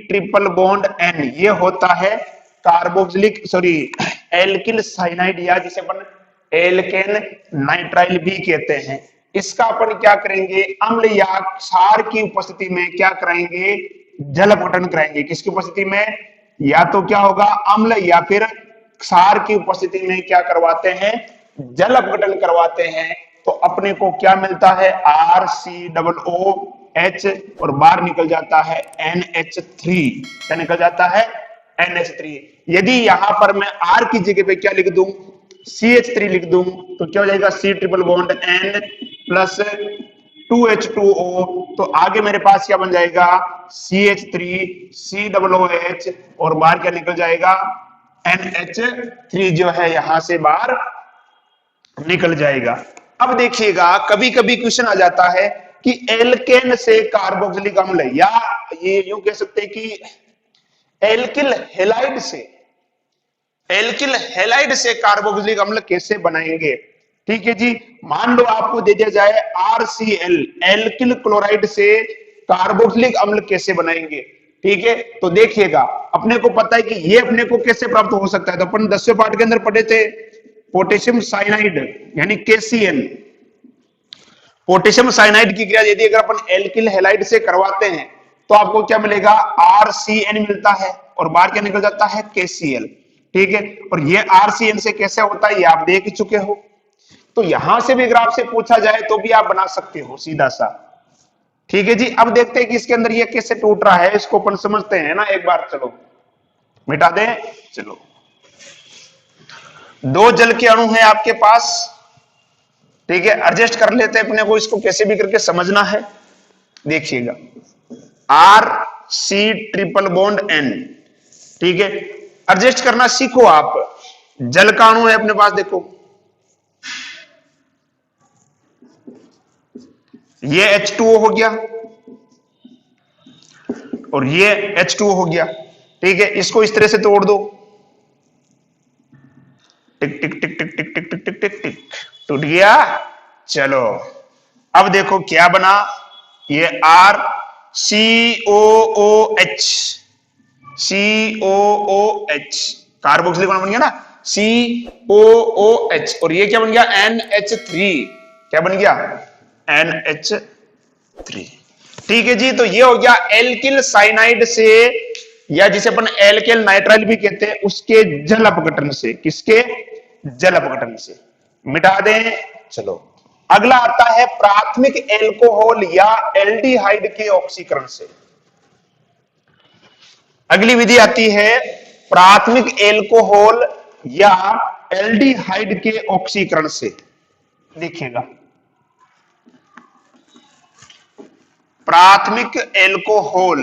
S1: triple bond N, ये होता है कार्बोक्सिलिक एल्किल साइनाइड, या जिसे अपन एल्केन नाइट्राइल भी कहते हैं। इसका अपन क्या करेंगे? अम्ल या क्षार की उपस्थिति में क्या कराएंगे? जल अपघटन कराएंगे। किसकी उपस्थिति में? या तो क्या होगा, अम्ल या फिर क्षार की उपस्थिति में क्या करवाते हैं? जल अपघटन करवाते हैं। तो अपने को क्या मिलता है? RCOOH, और बाहर निकल जाता है NH3। क्या निकल जाता है? NH3। यदि यहां पर मैं R की जगह पे क्या लिख दूं? CH3 लिख दूं, तो क्या हो जाएगा? C triple bond N plus 2H2O। तो आगे मेरे पास क्या बन जाएगा? CH3 COOH, और बाहर क्या निकल जाएगा? NH3 जो है यहां से बाहर निकल जाएगा। अब देखिएगा, कभी कभी क्वेश्चन आ जाता है कि एल्केन से कार्बोक्सिलिक अम्ल, या ये यूं कह सकते हैं कि एल्किल हैलाइड से कार्बोक्सिलिक अम्ल कैसे बनाएंगे? ठीक है जी, मान लो आपको दे दिया जाए RCl, एल्किल क्लोराइड से कार्बोक्सिलिक अम्ल कैसे बनाएंगे? ठीक है, तो देखिएगा, अपने को पता है कि ये अपने को कैसे प्राप्त हो सकता है। तो अपन 10वें पार्ट के अंदर पढ़े थे पोटेशियम साइनाइड यानी KCl। पोटेशियम साइनाइड की क्रिया यदि अगर अपन एल्किल हैलाइड से करवाते हैं तो आपको क्या मिलेगा? RCN मिलता है, और बाहर क्या निकल जाता है? KCl। ठीक है, और ये RCN से कैसे होता है ये आप देख ही चुके हो। तो यहां से भी अगर आपसे पूछा जाए तो भी आप बना सकते हो सीधा सा। ठीक है जी, अब देखते हैं कि इसके अंदर ये कैसे टूट रहा है, इसको अपन समझते हैं ना एक बार। चलो मिटा दें। चलो, दो जल के अणु है आपके पास। ठीक है, एडजस्ट कर लेते हैं, अपने को इसको कैसे भी करके समझना है। देखिएगा, RC ट्रिपल बॉन्ड N। ठीक है, एडजस्ट करना सीखो आप। जल का अणु है अपने पास, देखो ये H2O हो गया और ये H2O हो गया। ठीक है, इसको इस तरह से तोड़ दो, टिक टिक टिक टिक टिक टिक टिक टिक टिक टिक, टूट गया। चलो, अब देखो क्या बना, ये RCOOH, COOH कार्बोक्सिलिक अणु बन गया ना, COOH, और ये क्या बन गया? NH3। क्या बन गया? NH3। ठीक है जी, तो ये हो गया एल्किल साइनाइड से, या जिसे अपन एल्किल नाइट्राइल भी कहते हैं, उसके जल अपघटन से। किसके? जल अपघटन से। मिटा दें। चलो, अगला आता है प्राथमिक एल्कोहल या एल्डिहाइड के ऑक्सीकरण से। अगली विधि आती है प्राथमिक एल्कोहल या एल्डिहाइड के ऑक्सीकरण से। देखिएगा, प्राथमिक एल्कोहल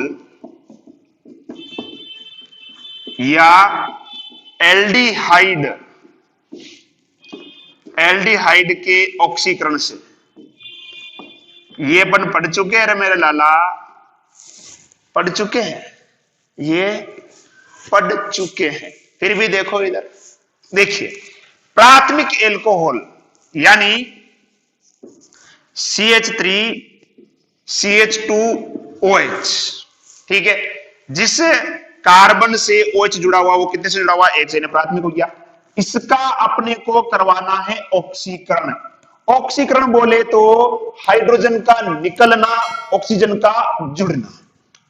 S1: या एल्डिहाइड, एल्डिहाइड के ऑक्सीकरण से, ये अपन पढ़ चुके हैं रे मेरे लाला, पढ़ चुके हैं, ये पढ़ चुके हैं। फिर भी देखो इधर, देखिए प्राथमिक एल्कोहल यानी CH3CH2OH, ठीक है, जिस कार्बन से OH जुड़ा हुआ, वो कितने से जुड़ा हुआ, H से, प्राथमिक हो गया। इसका अपने को करवाना है ऑक्सीकरण। ऑक्सीकरण बोले तो हाइड्रोजन का निकलना, ऑक्सीजन का जुड़ना।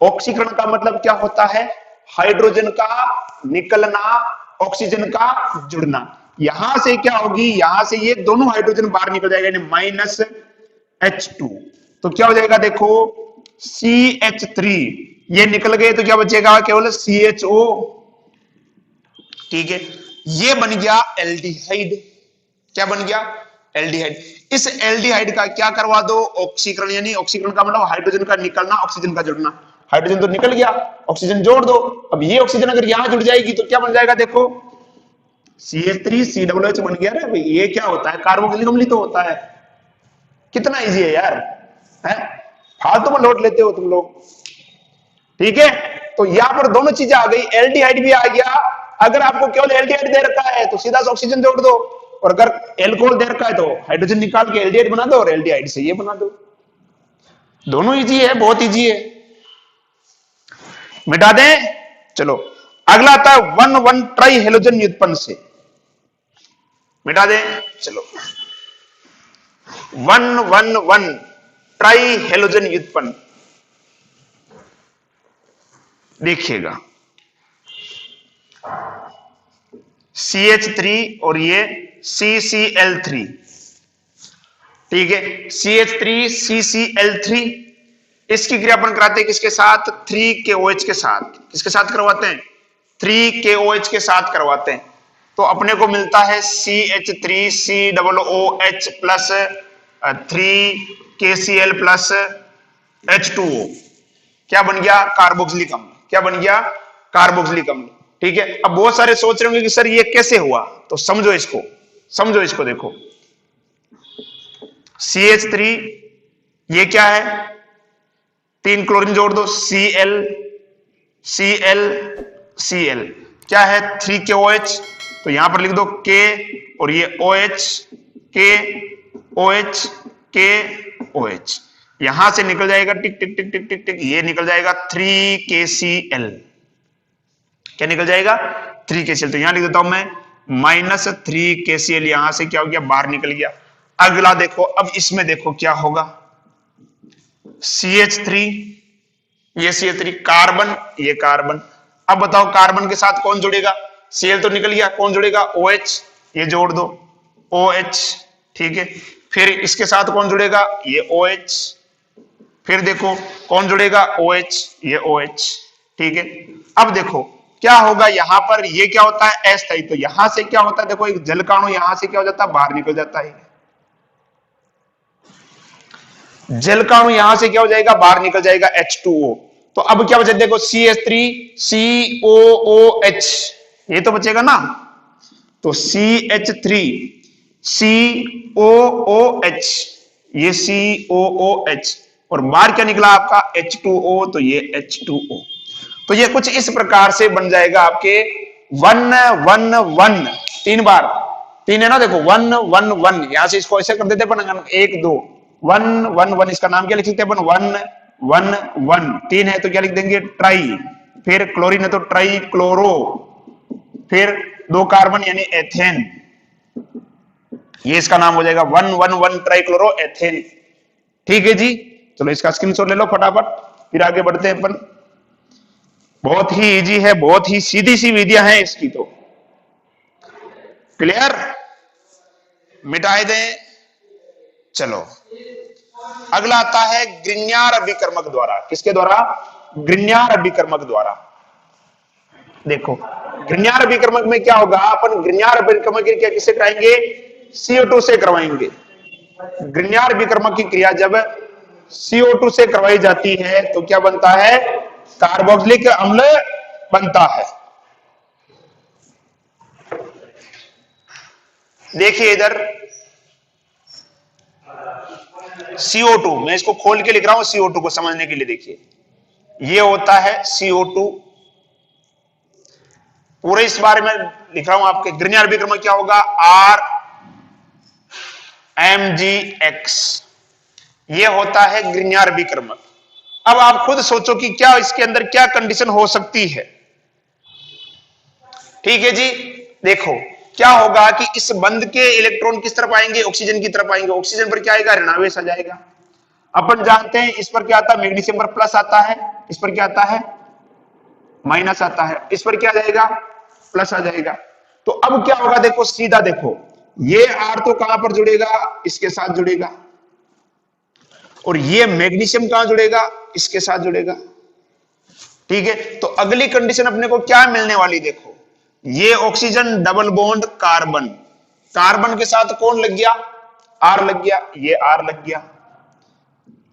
S1: ऑक्सीकरण का मतलब क्या होता है, हाइड्रोजन का निकलना, ऑक्सीजन का जुड़ना। यहां से क्या होगी, यहां से ये दोनों हाइड्रोजन बाहर निकल जाएगा, यानी -H2। तो क्या हो जाएगा, देखो CH3 ये निकल गए, तो क्या बचेगा, केवल CHO, ठीक है। ये बन गया एल्डिहाइड। क्या बन गया, एल्डिहाइड। इस एल्डिहाइड का क्या करवा दो, ऑक्सीकरण, यानी ऑक्सीकरण का मतलब हाइड्रोजन का निकलना, ऑक्सीजन का जुड़ना। हाइड्रोजन तो निकल गया, ऑक्सीजन जोड़ दो। अब ये ऑक्सीजन अगर यहां जुड़ जाएगी तो क्या बन जाएगा, देखो CH3COOH बन गया रे भाई। ये क्या होता है, कार्बोक्सिलिक अम्ल तो होता है। कितना इजी है यार, है फालतू में लोट लेते हो तुम लोग, ठीक है। तो यहां पर दोनों चीजें आ गई, एल्डिहाइड भी आ गया। अगर आपको केवल एल्डिहाइड दे रखा है तो सीधा से ऑक्सीजन जोड़ दो, और अगर एल्कोहल दे रखा है तो हाइड्रोजन निकाल के एल्डिहाइड बना दो, और एल्डिहाइड से ये बना दो। दोनों इजी है, बहुत इजी है। मिटा दें, चलो अगला आता है 1,1 ट्राई हेलोजन व्युत्पन्न से, मिटा दें, चलो 1,1,1 ट्राई हेलोजन व्युत्पन्न देखिएगा, CH3 और ये CCl3, ठीक है, CH3CCl3। इसकी क्रिया अपन कराते हैं किसके साथ, 3KOH के साथ। किसके साथ करवाते हैं, 3KOH के साथ करवाते हैं। तो अपने को मिलता है CH3COOH plus 3KCl plus H2O। क्या बन गया, कार्बोक्सिलिक अम्ल। क्या बन गया, कार्बोक्सिलिक अम्ल, ठीक है। अब बहुत सारे सोच रहे होंगे कि सर ये कैसे हुआ, तो समझो इसको, समझो इसको, देखो CH3 ये क्या है, 3 क्लोरीन जोड़ दो, Cl Cl Cl, क्या है 3KOH, तो यहां पर लिख दो K, और ये OH, K OH K OH, यहां से निकल जाएगा टिक टिक टिक टिक टिक टिक, ये निकल जाएगा 3KCl। क्या निकल जाएगा, 3KCl। तो यहां लिख देता हूं मैं -3KCl, यहां से क्या हो गया, बाहर निकल गया। अगला देखो, अब इसमें देखो क्या होगा, CH3, ये CH3 कार्बन, ये कार्बन। अब बताओ कार्बन के साथ कौन जुड़ेगा, Cl तो निकल गया, कौन जुड़ेगा, OH, ये जोड़ दो OH, ठीक है। फिर इसके साथ कौन जुड़ेगा, ये OH, फिर देखो कौन जुड़ेगा, OH, ये OH, ठीक है। अब देखो क्या होगा, यहां पर ये क्या होता है, अस्थायी। तो यहां से क्या होता है, देखो एक जलकाणु यहां से क्या हो जाता है, बाहर निकल जाता है। जलकाणु यहां से क्या हो जाएगा, बाहर निकल जाएगा, H2O। तो अब क्या बचे, देखो CH3COOH, ये तो बचेगा ना। तो CH3COOH, ये COOH, और बाहर क्या निकला आपका, H2O, तो ये H2O। तो ये कुछ इस प्रकार से बन जाएगा आपके 1,1,1, 3 बार, 3 है ना, देखो 1,1,1, यहां से इसको ऐसे कर देते अपन, 1 2 1,1,1, इसका नाम क्या लिख सकते हैं अपन, 1,1,1। 3 है तो क्या लिख देंगे, ट्राई, फिर क्लोरीन है तो ट्राई क्लोरो, फिर 2 कार्बन यानी एथेन, ये इसका नाम हो जाएगा 1,1,1 ट्राइक्लोरो एथेन, ठीक है जी। चलो इसका स्क्रीनशॉट ले लो फटाफट, फिर आगे बढ़ते हैं अपन। बहुत ही इजी है, बहुत ही सीधी सी विधियां हैं इसकी, तो क्लियर, मिटाए दें। चलो अगला आता है ग्रिग्नार अभिकर्मक द्वारा। किसके द्वारा, ग्रिग्नार अभिकर्मक द्वारा। देखो ग्रिग्नार अभिकर्मक में क्या होगा, अपन ग्रिग्नार अभिकर्मक की क्रिया किससे कराएंगे, CO2 से करवाएंगे। ग्रिग्नार अभिकर्मक की क्रिया जब CO2 से करवाई जाती है तो क्या बनता है, कार्बोक्सिलिक अम्ल बनता है। देखिए इधर CO2, मैं इसको खोल के लिख रहा हूं CO2 को समझने के लिए। देखिए ये होता है CO2, पूरे इस बारे में लिख रहा हूं आपके। ग्रिग्नार्ड विक्रमक क्या होगा? RMgX, ये होता है ग्रिग्नार्ड विक्रमक। अब आप खुद सोचो कि क्या इसके अंदर क्या कंडीशन हो सकती है। ठीक है जी, देखो क्या होगा कि इस बंध के इलेक्ट्रॉन किस तरफ आएंगे? ऑक्सीजन की तरफ आएंगे। ऑक्सीजन पर क्या आएगा? ऋणावेश आ जाएगा। अपन जानते हैं इस पर क्या आता है? मैग्नीशियम पर प्लस आता है, इस पर क्या आता है? माइनस आता है। इस पर क्या आ जाएगा? प्लस आ जाएगा। तो अब क्या होगा? देखो सीधा देखो, ये R तो कहां पर जुड़ेगा? इसके साथ जुड़ेगा। और ये मैग्नीशियम कहां जुड़ेगा? इसके साथ जुड़ेगा। ठीक है, तो अगली कंडीशन अपने को क्या मिलने वाली? देखो ये oxygen double bond carbon, carbon के साथ कौन लग गया? R लग गया, ये R लग गया।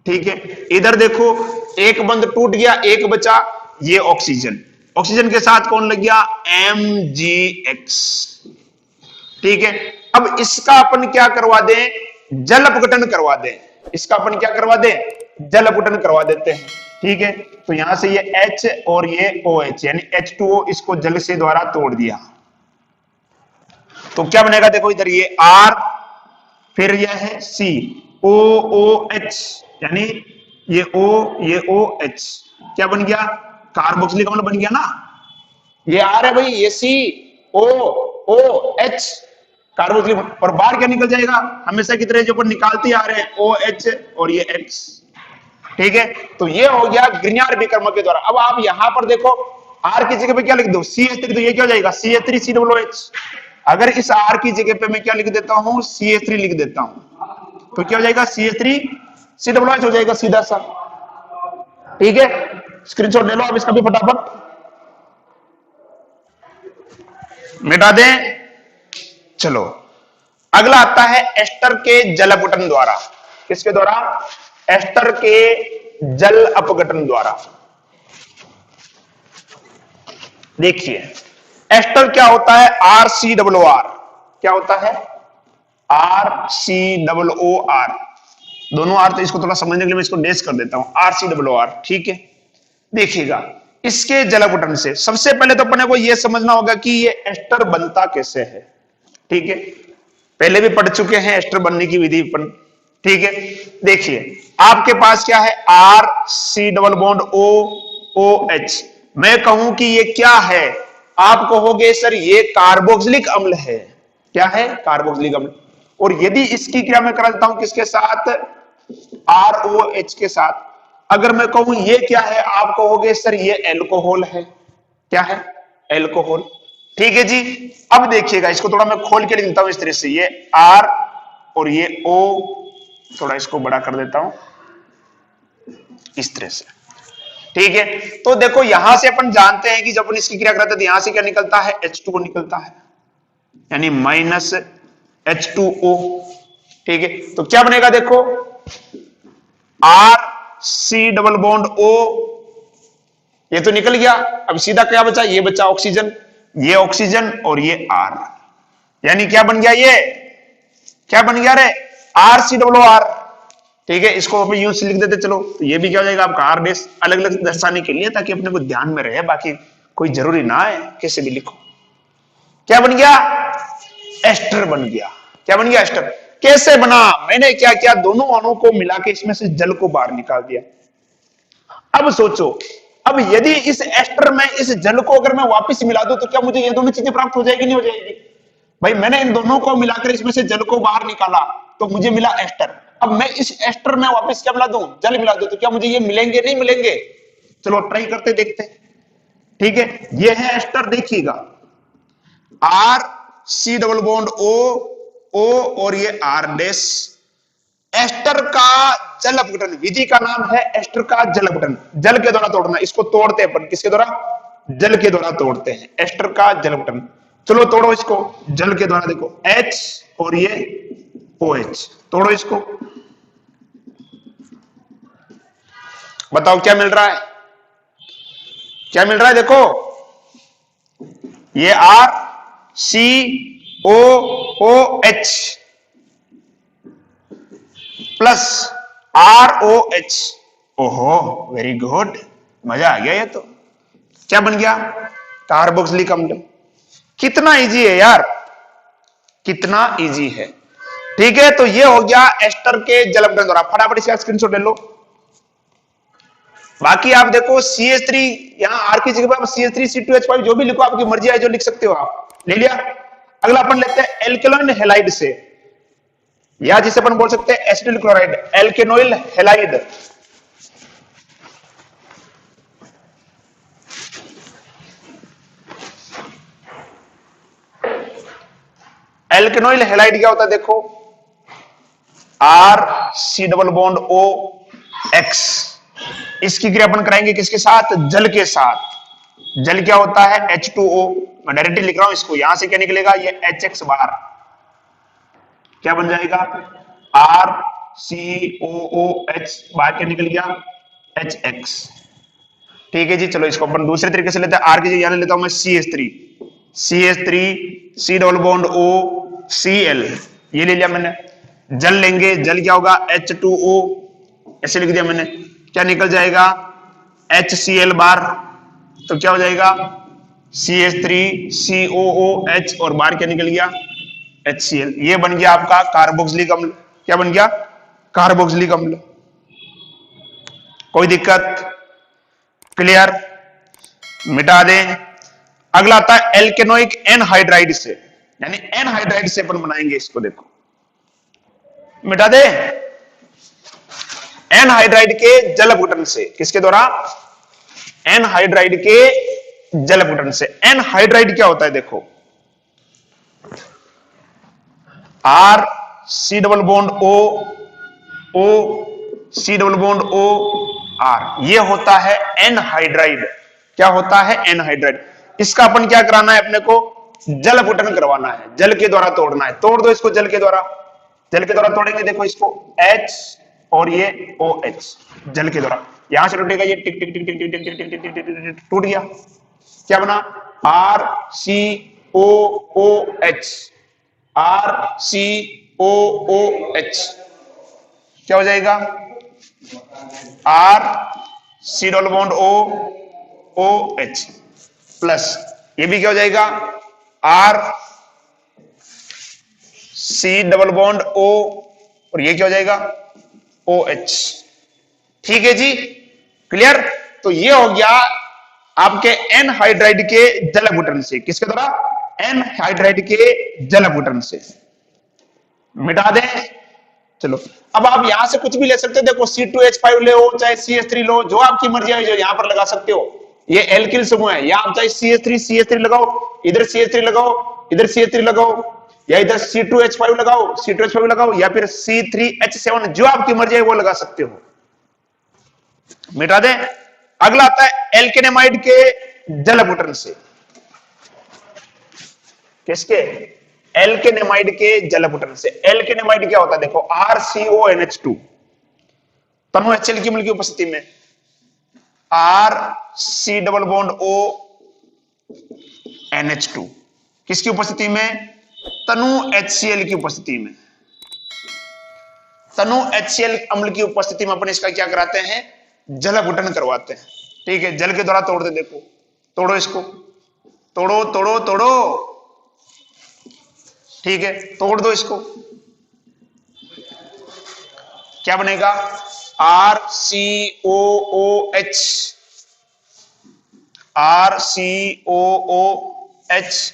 S1: ठीक है, इधर देखो एक बंध टूट गया, एक बचा, ये ऑक्सीजन, ऑक्सीजन के साथ कौन लग गया? MgX। ठीक है, अब इसका अपन क्या करवा दें? जल अपघटन करवा दें। इसका अपन क्या करवा दें? जल अपघटन करवा देते हैं। ठीक है, तो यहां से ये H और ये OH यानी H2O, इसको जल से द्वारा तोड़ दिया तो क्या बनेगा? देखो इधर ये R, फिर यह है C, OOH यानी ये O, ये OH, क्या बन गया? कार्बोक्सिलिक अम्ल बन गया ना। ये R है भाई, ये COOH कार्बोक्सिलिक, और बाहर क्या निकल जाएगा? हमेशा की तरह जो अपन निकालते आ रहे हैं OH और ये X। ठीक है, तो ये हो गया ग्रिग्नार्ड विक्रमक के द्वारा। अब आप यहां पर देखो R की जगह पे क्या लिख दो? CH3, तो ये क्या हो जाएगा? CH3COOH। अगर इस R की जगह पे मैं क्या लिख देता हूं? CH3 लिख देता हूं, तो क्या हो जाएगा? CH3COOH हो जाएगा सीधा सा। ठीक है, स्क्रीनशॉट ले लो आप इसका भी फटाफट, मिटा दें। चलो अगला आता है एस्टर के जल अपघटन द्वारा। किसके द्वारा? एस्टर के जल अपघटन द्वारा। देखिए एस्टर क्या होता है? RCOOR। क्या होता है? RCOOR, दोनों R, तो इसको थोड़ा समझने के लिए मैं इसको डैश कर देता हूं, RCOOR। ठीक है, देखिएगा इसके जल अपघटन से सबसे पहले तो अपने को यह समझना होगा कि ये एस्टर बनता कैसे है। ठीक है, पहले भी पढ़ चुके हैं एस्टर बनने की विधि पर। ठीक है, देखिए आपके पास क्या है? RC double bond OOH। मैं कहूं कि ये क्या है? आप कहोगे सर ये कार्बोक्सिलिक अम्ल है। क्या है? कार्बोक्सिलिक अम्ल। और यदि इसकी क्रिया मैं करा देता हूं किसके साथ? ROH के साथ। अगर मैं कहूं ये क्या है? आप कहोगे सर ये एल्कोहल है। क्या है? एल्कोहल। ठीक है जी, अब देखिएगा इसको थोड़ा मैं खोल के लिख देता हूं इस तरह से, ये R और ये O, थोड़ा इसको बड़ा कर देता हूं इस तरह से। ठीक है, तो देखो यहां से अपन जानते हैं कि जब अपन इसकी क्रिया करते हैं तो यहां से क्या निकलता है? H2O निकलता है, यानी माइनस H2O। ठीक है, तो क्या बनेगा? देखो RC डबल बॉन्ड O, ये तो निकल गया। अब सीधा क्या बचा? ये बचा ऑक्सीजन, ये ऑक्सीजन और ये R, यानी क्या बन गया? ये क्या बन गया रे? RCOOR। ठीक है, इसको अपन यूं से लिख देते चलो, तो ये भी क्या हो जाएगा आपका R बेस, अलग अलग दर्शाने के लिए ताकि अपने को ध्यान में रहे, बाकी कोई जरूरी ना है कैसे भी लिखो। क्या बन गया? एस्टर बन गया। क्या बन गया? एस्टर। कैसे बना? मैंने क्या किया? दोनों अणु को मिला के इसमें से जल को बाहर निकाल दिया। अब सोचो, अब यदि इस एस्टर में इस जल को अगर मैं वापस मिला दूं तो क्या मुझे ये दोनों चीजें प्राप्त हो जाएगी? नहीं हो जाएगी? भाई मैंने इन दोनों को मिलाकर इसमें से जल को बाहर निकाला तो मुझे मिला एस्टर। अब मैं इस एस्टर में वापस क्या मिला दूं? जल मिला दूं, तो क्या मुझे ये मिलेंगे? नहीं मिलेंगे? चलो ट्राई करते देखते हैं। ठीक है, ये है एस्टर, देखिएगा RC डबल बॉन्ड O और ये R डैश। एस्टर का जल अपघटन, विधि का नाम है एस्टर का जल अपघटन, जल के द्वारा तोड़ना। इसको तोड़ते हैं अपन किसके द्वारा? जल के द्वारा तोड़ते हैं, एस्टर का जल अपघटन। चलो तोड़ो इसको जल के द्वारा। देखो H और ये OH, तोड़ो इसको, बताओ क्या मिल रहा है? क्या मिल रहा है? देखो ये RC O O H plus R O H. ओहो वेरी गुड, मजा आ गया ये तो। क्या बन गया? कार्बोक्सिलिक अम्ल। कितना इजी है यार, कितना इजी है। ठीक है, तो ये हो गया एस्टर के जल अपघटन द्वारा। फटाफट इसका स्क्रीनशॉट ले लो। बाकी आप देखो CH3, यहां आर की जगह पर आप CH3 C2H5 जो भी लिखो, आपकी मर्जी है, जो लिख सकते हो आप। ले लिया। अगला अपन लेते हैं एल्केनोइल हैलाइड से, या जिसे अपन बोल सकते हैं एसिटिल क्लोराइड, एल्केनोइल हैलाइड। एल्केनोइल हैलाइड क्या होता है देखो, RC डबल बॉन्ड OX। इसकी क्रिया अपन कराएंगे किसके साथ? जल के साथ। जल क्या होता है? H2O। मैं डायरेक्टली लिख रहा हूं इसको, यहां से क्या निकलेगा? ये HX बार क्या बन जाएगा? RCOOH बार क्या निकल गया? HX। ठीक है जी, चलो इसको अपन दूसरे तरीके से लेते हैं। आर की जगह यहां लेता हूं मैं CH3 C double bond O Cl, ये ले लिया मैंने। जल लेंगे, जल क्या होगा? H2O, ऐसे लिख दिया मैंने। क्या निकल जाएगा? HCl बार। तो क्या हो जाएगा? CH3COOH और बार क्या निकल गया? HCl। ये बन गया आपका कार्बोक्सिलिक अम्ल। क्या बन गया? कार्बोक्सिलिक अम्ल। कोई दिक्कत? क्लियर? मिटा दें। अगला आता है एल्केनोइक एनहाइड्राइड से, यानी एनहाइड्राइड से अपन बनाएंगे इसको। देखो मिटा दे। एनहाइड्राइड के जल अपघटन से, किसके द्वारा? एनहाइड्राइड के जल अपघटन से। एनहाइड्राइड क्या होता है देखो, R C double bond O C double bond O R, ये होता है एनहाइड्राइड। क्या होता है? एनहाइड्राइड। इसका अपन क्या कराना है? अपने को जल अपघटन करवाना है, जल के द्वारा तोड़ना है। तोड़ दो इसको जल के द्वारा। जल के द्वारा तोड़ेंगे, देखो इसको H और ये OH, जल के द्वारा। यहां से टूटेगा ये, टिक टिक टिक टिक टिक टिक टिक टिक टिक टिक टिक, टूट गया। क्या बना? RCOOH, RCOOH। क्या हो जाएगा? RC double bond OH plus, ये भी क्या हो जाएगा? RC डबल बॉन्ड O, और ये क्या हो जाएगा? OH। ठीक है जी, क्लियर? तो ये हो गया आपके एनहाइड्राइड के जल अपघटन से। किसके द्वारा? एनहाइड्राइड के जल अपघटन से। मिटा दें। चलो अब आप यहां से कुछ भी ले सकते हो। देखो C2H5 ले हो, चाहे CH3 लो, जो आपकी मर्जी है, जो यहां पर लगा सकते हो। ये एल्किल समूह है, या आप चाहे CH3 लगाओ, इधर CH3 लगाओ, इधर CH3 लगाओ, या इधर C2H5 लगाओ, या फिर C3H7, जो आपकी मर्जी है वो लगा सकते हो। मिटा दें। अगला आता है एल्केनेमाइड के जल अपघटन से। किसके? एल्केनेमाइड के जल अपघटन से। एल्केनेमाइड क्या होता है देखो, RCONH2, तनु HCl की मिल की उपस्थिति में, RC डबल बॉन्ड ONH2, किसकी उपस्थिति में? तनु HCl की उपस्थिति में। तनु HCl अम्ल की उपस्थिति में अपन इसका क्या कराते हैं? जल अपघटन करवाते हैं। ठीक है, जल के द्वारा तोड़ दे। देखो तोड़ो इसको, तोड़ो तोड़ो तोड़ो। ठीक है, तोड़ दो इसको। क्या बनेगा? RCOOH, RCOOH,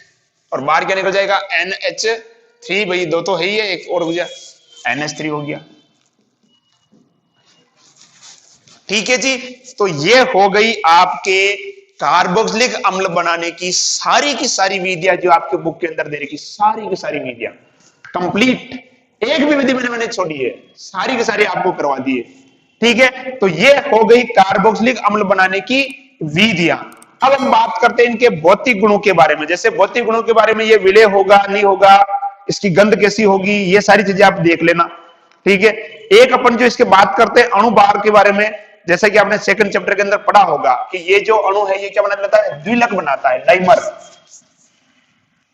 S1: और बाहर क्या निकल जाएगा? NH3। भाई दो तो है ही है, एक और हो गया, NH3 हो गया। ठीक है जी, तो ये हो गई आपके कार्बोक्सिलिक अम्ल बनाने की सारी विधियां, जो आपके बुक के अंदर दे रखी सारी की सारी विधियां कंप्लीट। एक भी विधि मैंने छोड़ी है, सारी की सारी आपको करवा दी है। ठीक है, तो ये हो गई कार्बोक्सिलिक अम्ल बनाने की विधियां। अब हम बात करते हैं इनके भौतिक गुणों के बारे में। जैसे भौतिक गुणों के बारे में, ये विलय होगा नहीं होगा, इसकी गंध कैसी होगी, ये सारी चीजें आप देख लेना। ठीक है, एक अपन जो इसके बात करते हैं अणुभार के बारे में, जैसा कि आपने सेकंड चैप्टर के अंदर पढ़ा होगा कि ये जो अणु है ये क्या बना देता है? द्विलक बनाता है, डाइमर।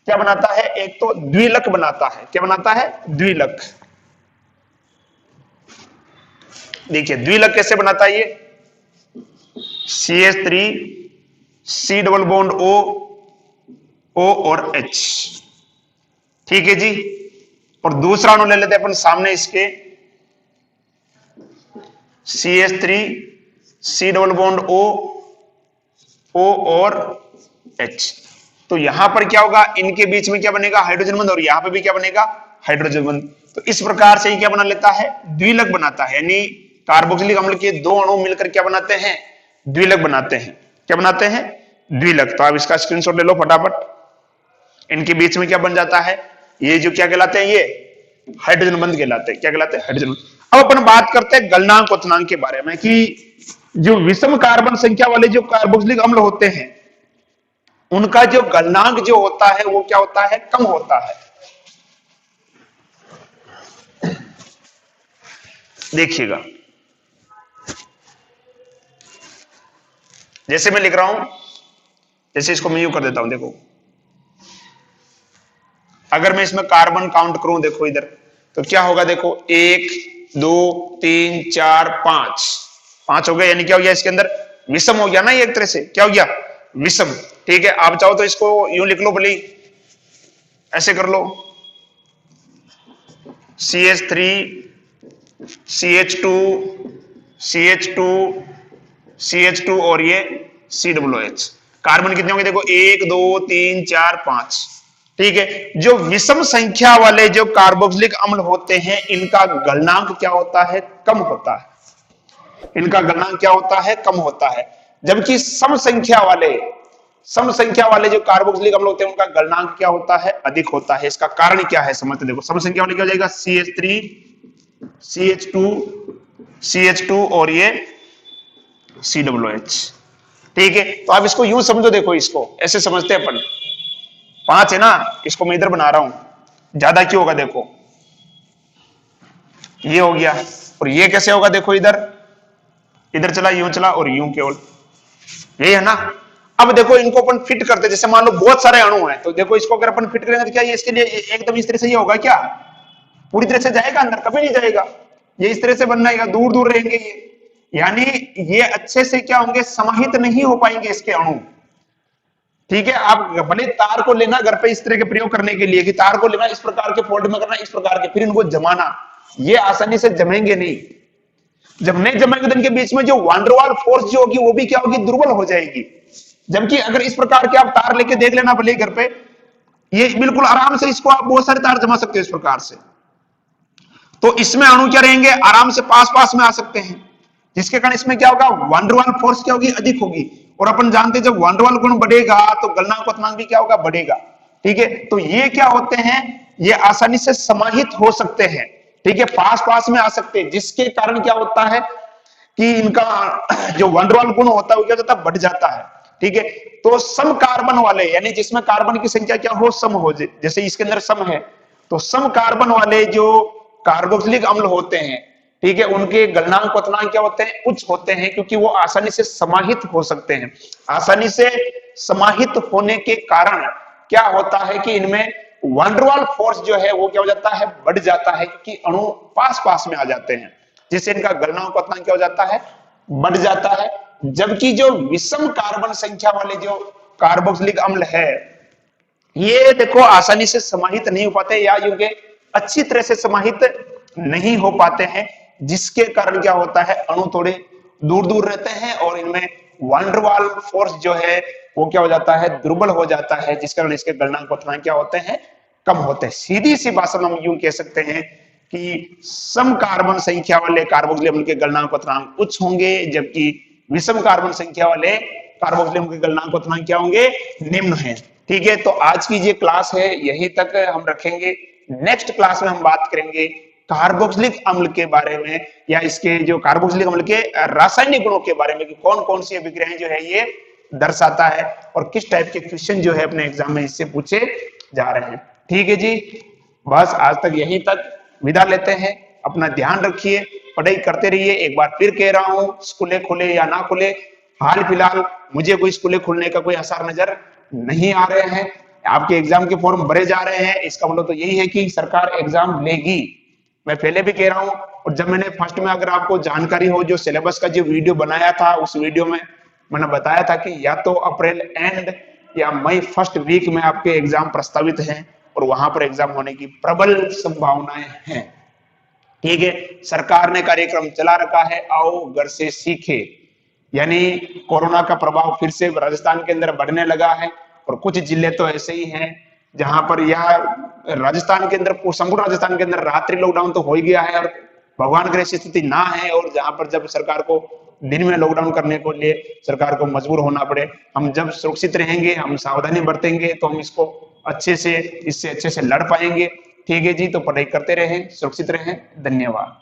S1: क्या बनाता है, एक तो द्विलक बनाता है। क्या बनाता है, द्विलक। देखिए द्विलक कैसे बनाता है ये, CH3 C double bond O, O और H। ठीक है जी। और दूसरा अणु ले लेते हैं अपन सामने इसके, CH3 C double bond O, O और H। तो यहां पर क्या होगा, इनके बीच में क्या बनेगा, हाइड्रोजन बंध, और यहां पर भी क्या बनेगा, हाइड्रोजन बंध। तो इस प्रकार से ही क्या बना लेता है, द्विलक बनाता है। यानी कार्बोक्सिलिक अम्ल के दो अणु मिलकर क्या बनाते हैं, द्विलक बनाते हैं। क्या बनाते हैं, द्विलक। तो आप इसका स्क्रीनशॉट ले लो फटाफट। इनके बीच में क्या बन जाता है, ये जो क्या कहलाते हैं, ये हाइड्रोजन बंध कहलाते हैं। क्या कहलाते हैं, हाइड्रोजन बंध। अब अपन बात करते हैं गलनांक क्वथनांक के बारे में, कि जो विषम कार्बन संख्या वाले जो कार्बोक्सिलिक अम्ल होते हैं उनका जो गलनांक जो होता है वो क्या होता है, कम होता है। देखिएगा जैसे मैं लिख रहा हूं, जैसे इसको मैं यूं कर देता हूं, देखो अगर मैं इसमें कार्बन काउंट करूं, देखो इधर तो क्या होगा, देखो 1 2 3 4 5, 5 हो गए। यानी क्या हो गया, इसके अंदर विषम हो गया ना, ये एक तरह से क्या हो गया, विषम। ठीक है, आप चाहो तो इसको यूं लिख लो, भले ऐसे कर लो, CH3 CH2 CH2 CH2 और ये COOH। कार्बन कितने होंगे, देखो 1 2 3 4 5। ठीक है, जो विषम संख्या वाले जो कार्बोक्सिलिक अम्ल होते हैं इनका गलनांक क्या होता है, कम होता है। इनका गलनांक क्या होता है, कम होता है। जबकि सम संख्या वाले जो कार्बोक्सिलिक अम्ल होते हैं उनका गलनांक क्या होता है, अधिक होता है। इसका कारण क्या है समझते, देखो सम संख्या वाले क्या हो जाएगा, CH3 CH2 और ये COOH। ठीक है, तो आप इसको यूं समझो, देखो इसको ऐसे समझते हैं अपन, 5 है ना, इसको मैं इधर बना रहा हूं, ज्यादा क्यों होगा, देखो ये हो गया, और ये कैसे होगा, देखो इधर चला, यूं चला और यूं, केवल यही है ना। अब देखो इनको अपन फिट करते, जैसे मान लो बहुत सारे अणु हैं, तो देखो इसको अगर अपन फिट करेंगे तो क्या ये इसके लिए एकदम इस तरह से ये होगा, क्या पूरी तरह से जाएगा अंदर, कभी नहीं जाएगा। ये इस तरह से बनना है, दूर दूर रहेंगे ये, यानी ये अच्छे से क्या होंगे, समाहित नहीं हो पाएंगे इसके अणु। ठीक है, आप भले तार को लेना घर पे इस तरह के प्रयोग करने के लिए, कि तार को लेना इस प्रकार के फोल्ड में करना, इस प्रकार के, फिर इनको जमाना, ये आसानी से जमेंगे नहीं। जब नहीं जमेंगे तो इनके बीच में जो वांडरवाल फोर्स जो होगी वो भी क्या होगी, दुर्बल हो जाएगी। जबकि अगर इस प्रकार के आप तार लेके देख लेना भले घर पे, ये बिल्कुल आराम से इसको आप बहुत सारे तार जमा सकते हो इस प्रकार से। तो इसमें अणु क्या रहेंगे, आराम से पास पास में आ सकते हैं, जिसके कारण इसमें क्या होगा, वांडरवाल फोर्स क्या होगी, अधिक होगी। और अपन जानते हैं जब वांडरवाल गुण बढ़ेगा तो गलनांक क्वथनांक भी क्या होगा, बढ़ेगा। ठीक है, तो ये क्या होते हैं, ये आसानी से समाहित हो सकते हैं। ठीक है, पास पास में आ सकते हैं, जिसके कारण क्या होता है कि इनका जो वांडरवाल गुण होता है वो क्या होता है, बढ़ जाता है। ठीक है, तो सम कार्बन वाले, यानी जिसमें कार्बन की संख्या क्या हो, सम हो, जैसे इसके अंदर सम है, तो सम कार्बन वाले जो कार्बोक्सिलिक अम्ल होते हैं, ठीक है, उनके गलनांक क्वथनांक क्या होते हैं, उच्च होते हैं, क्योंकि वो आसानी से समाहित हो सकते हैं। आसानी से समाहित होने के कारण क्या होता है कि इनमें वांडरवाल फोर्स जो है वो क्या हो जाता है, बढ़ जाता है, क्योंकि अणु पास पास में आ जाते हैं, जिससे इनका गलनांक क्वथनांक क्या हो जाता है, बढ़ जाता है। जबकि जो विषम कार्बन संख्या वाले जो कार्बोक्सिलिक अम्ल है, ये देखो आसानी से समाहित नहीं हो पाते, या यूं के अच्छी तरह से समाहित नहीं हो पाते हैं, जिसके कारण क्या होता है, अणु थोड़े दूर दूर रहते हैं और इनमें वांडरवाल फोर्स जो है वो क्या हो जाता है, दुर्बल हो जाता है, जिस कारण इसके गलनांक क्वथनांक क्या होते हैं, कम होते हैं। सीधी सी भाषा में हम यूं कह सकते हैं कि सम कार्बन संख्या वाले कार्बोक्सिलिक अम्ल के गलनांक क्वथनांक उच्च होंगे, जबकि विषम कार्बन संख्या वाले कार्बोक्सिलिक अम्ल के गलनांक क्वथनांक क्या होंगे, निम्न है। ठीक है, तो आज की ये क्लास है यहीं तक हम रखेंगे। नेक्स्ट क्लास में हम बात करेंगे कार्बोक्सिलिक अम्ल के बारे में, या इसके जो कार्बोक्सिलिक अम्ल के रासायनिक गुणों के बारे में, कि कौन कौन सी अभिक्रियाएं जो है ये दर्शाता है और किस टाइप के क्वेश्चन जो है अपने एग्जाम में इससे पूछे जा रहे हैं। ठीक है जी, बस आज तक यहीं तक विदा लेते हैं। अपना ध्यान रखिए, पढ़ाई करते रहिए। एक बार फिर कह रहा हूं, स्कूलें खुले या ना खुले, हाल फिलहाल मुझे कोई स्कूलें खुलने का कोई आसार नजर नहीं आ रहे हैं। आपके एग्जाम के फॉर्म भरे जा रहे हैं, इसका मतलब तो यही है कि सरकार एग्जाम लेगी। मैं पहले भी कह रहा हूं, और जब मैंने फर्स्ट में अगर आपको जानकारी हो, जो सिलेबस का जो वीडियो बनाया था, उस वीडियो में मैंने बताया था कि या तो अप्रैल एंड या मई फर्स्ट वीक में आपके एग्जाम प्रस्तावित हैं और वहां पर एग्जाम होने की प्रबल संभावनाएं हैं। ठीक है, सरकार ने कार्यक्रम चला रखा है, आओ घर से सीखे, यानी कोरोना का प्रभाव फिर से राजस्थान के अंदर बढ़ने लगा है और कुछ जिले तो ऐसे ही हैं जहां पर यह राजस्थान के अंदर, संपूर्ण राजस्थान के अंदर रात्रि लॉकडाउन तो हो ही गया है और भगवान की ऐसी स्थिति ना है, और जहां पर जब सरकार को दिन में लॉकडाउन करने को लिए सरकार को मजबूर होना पड़े, हम जब सुरक्षित रहेंगे, हम सावधानी बरतेंगे तो हम इसको इससे अच्छे से लड़ पाएंगे। ठीक है जी, तो पढ़ाई करते रहें, सुरक्षित रहें, धन्यवाद।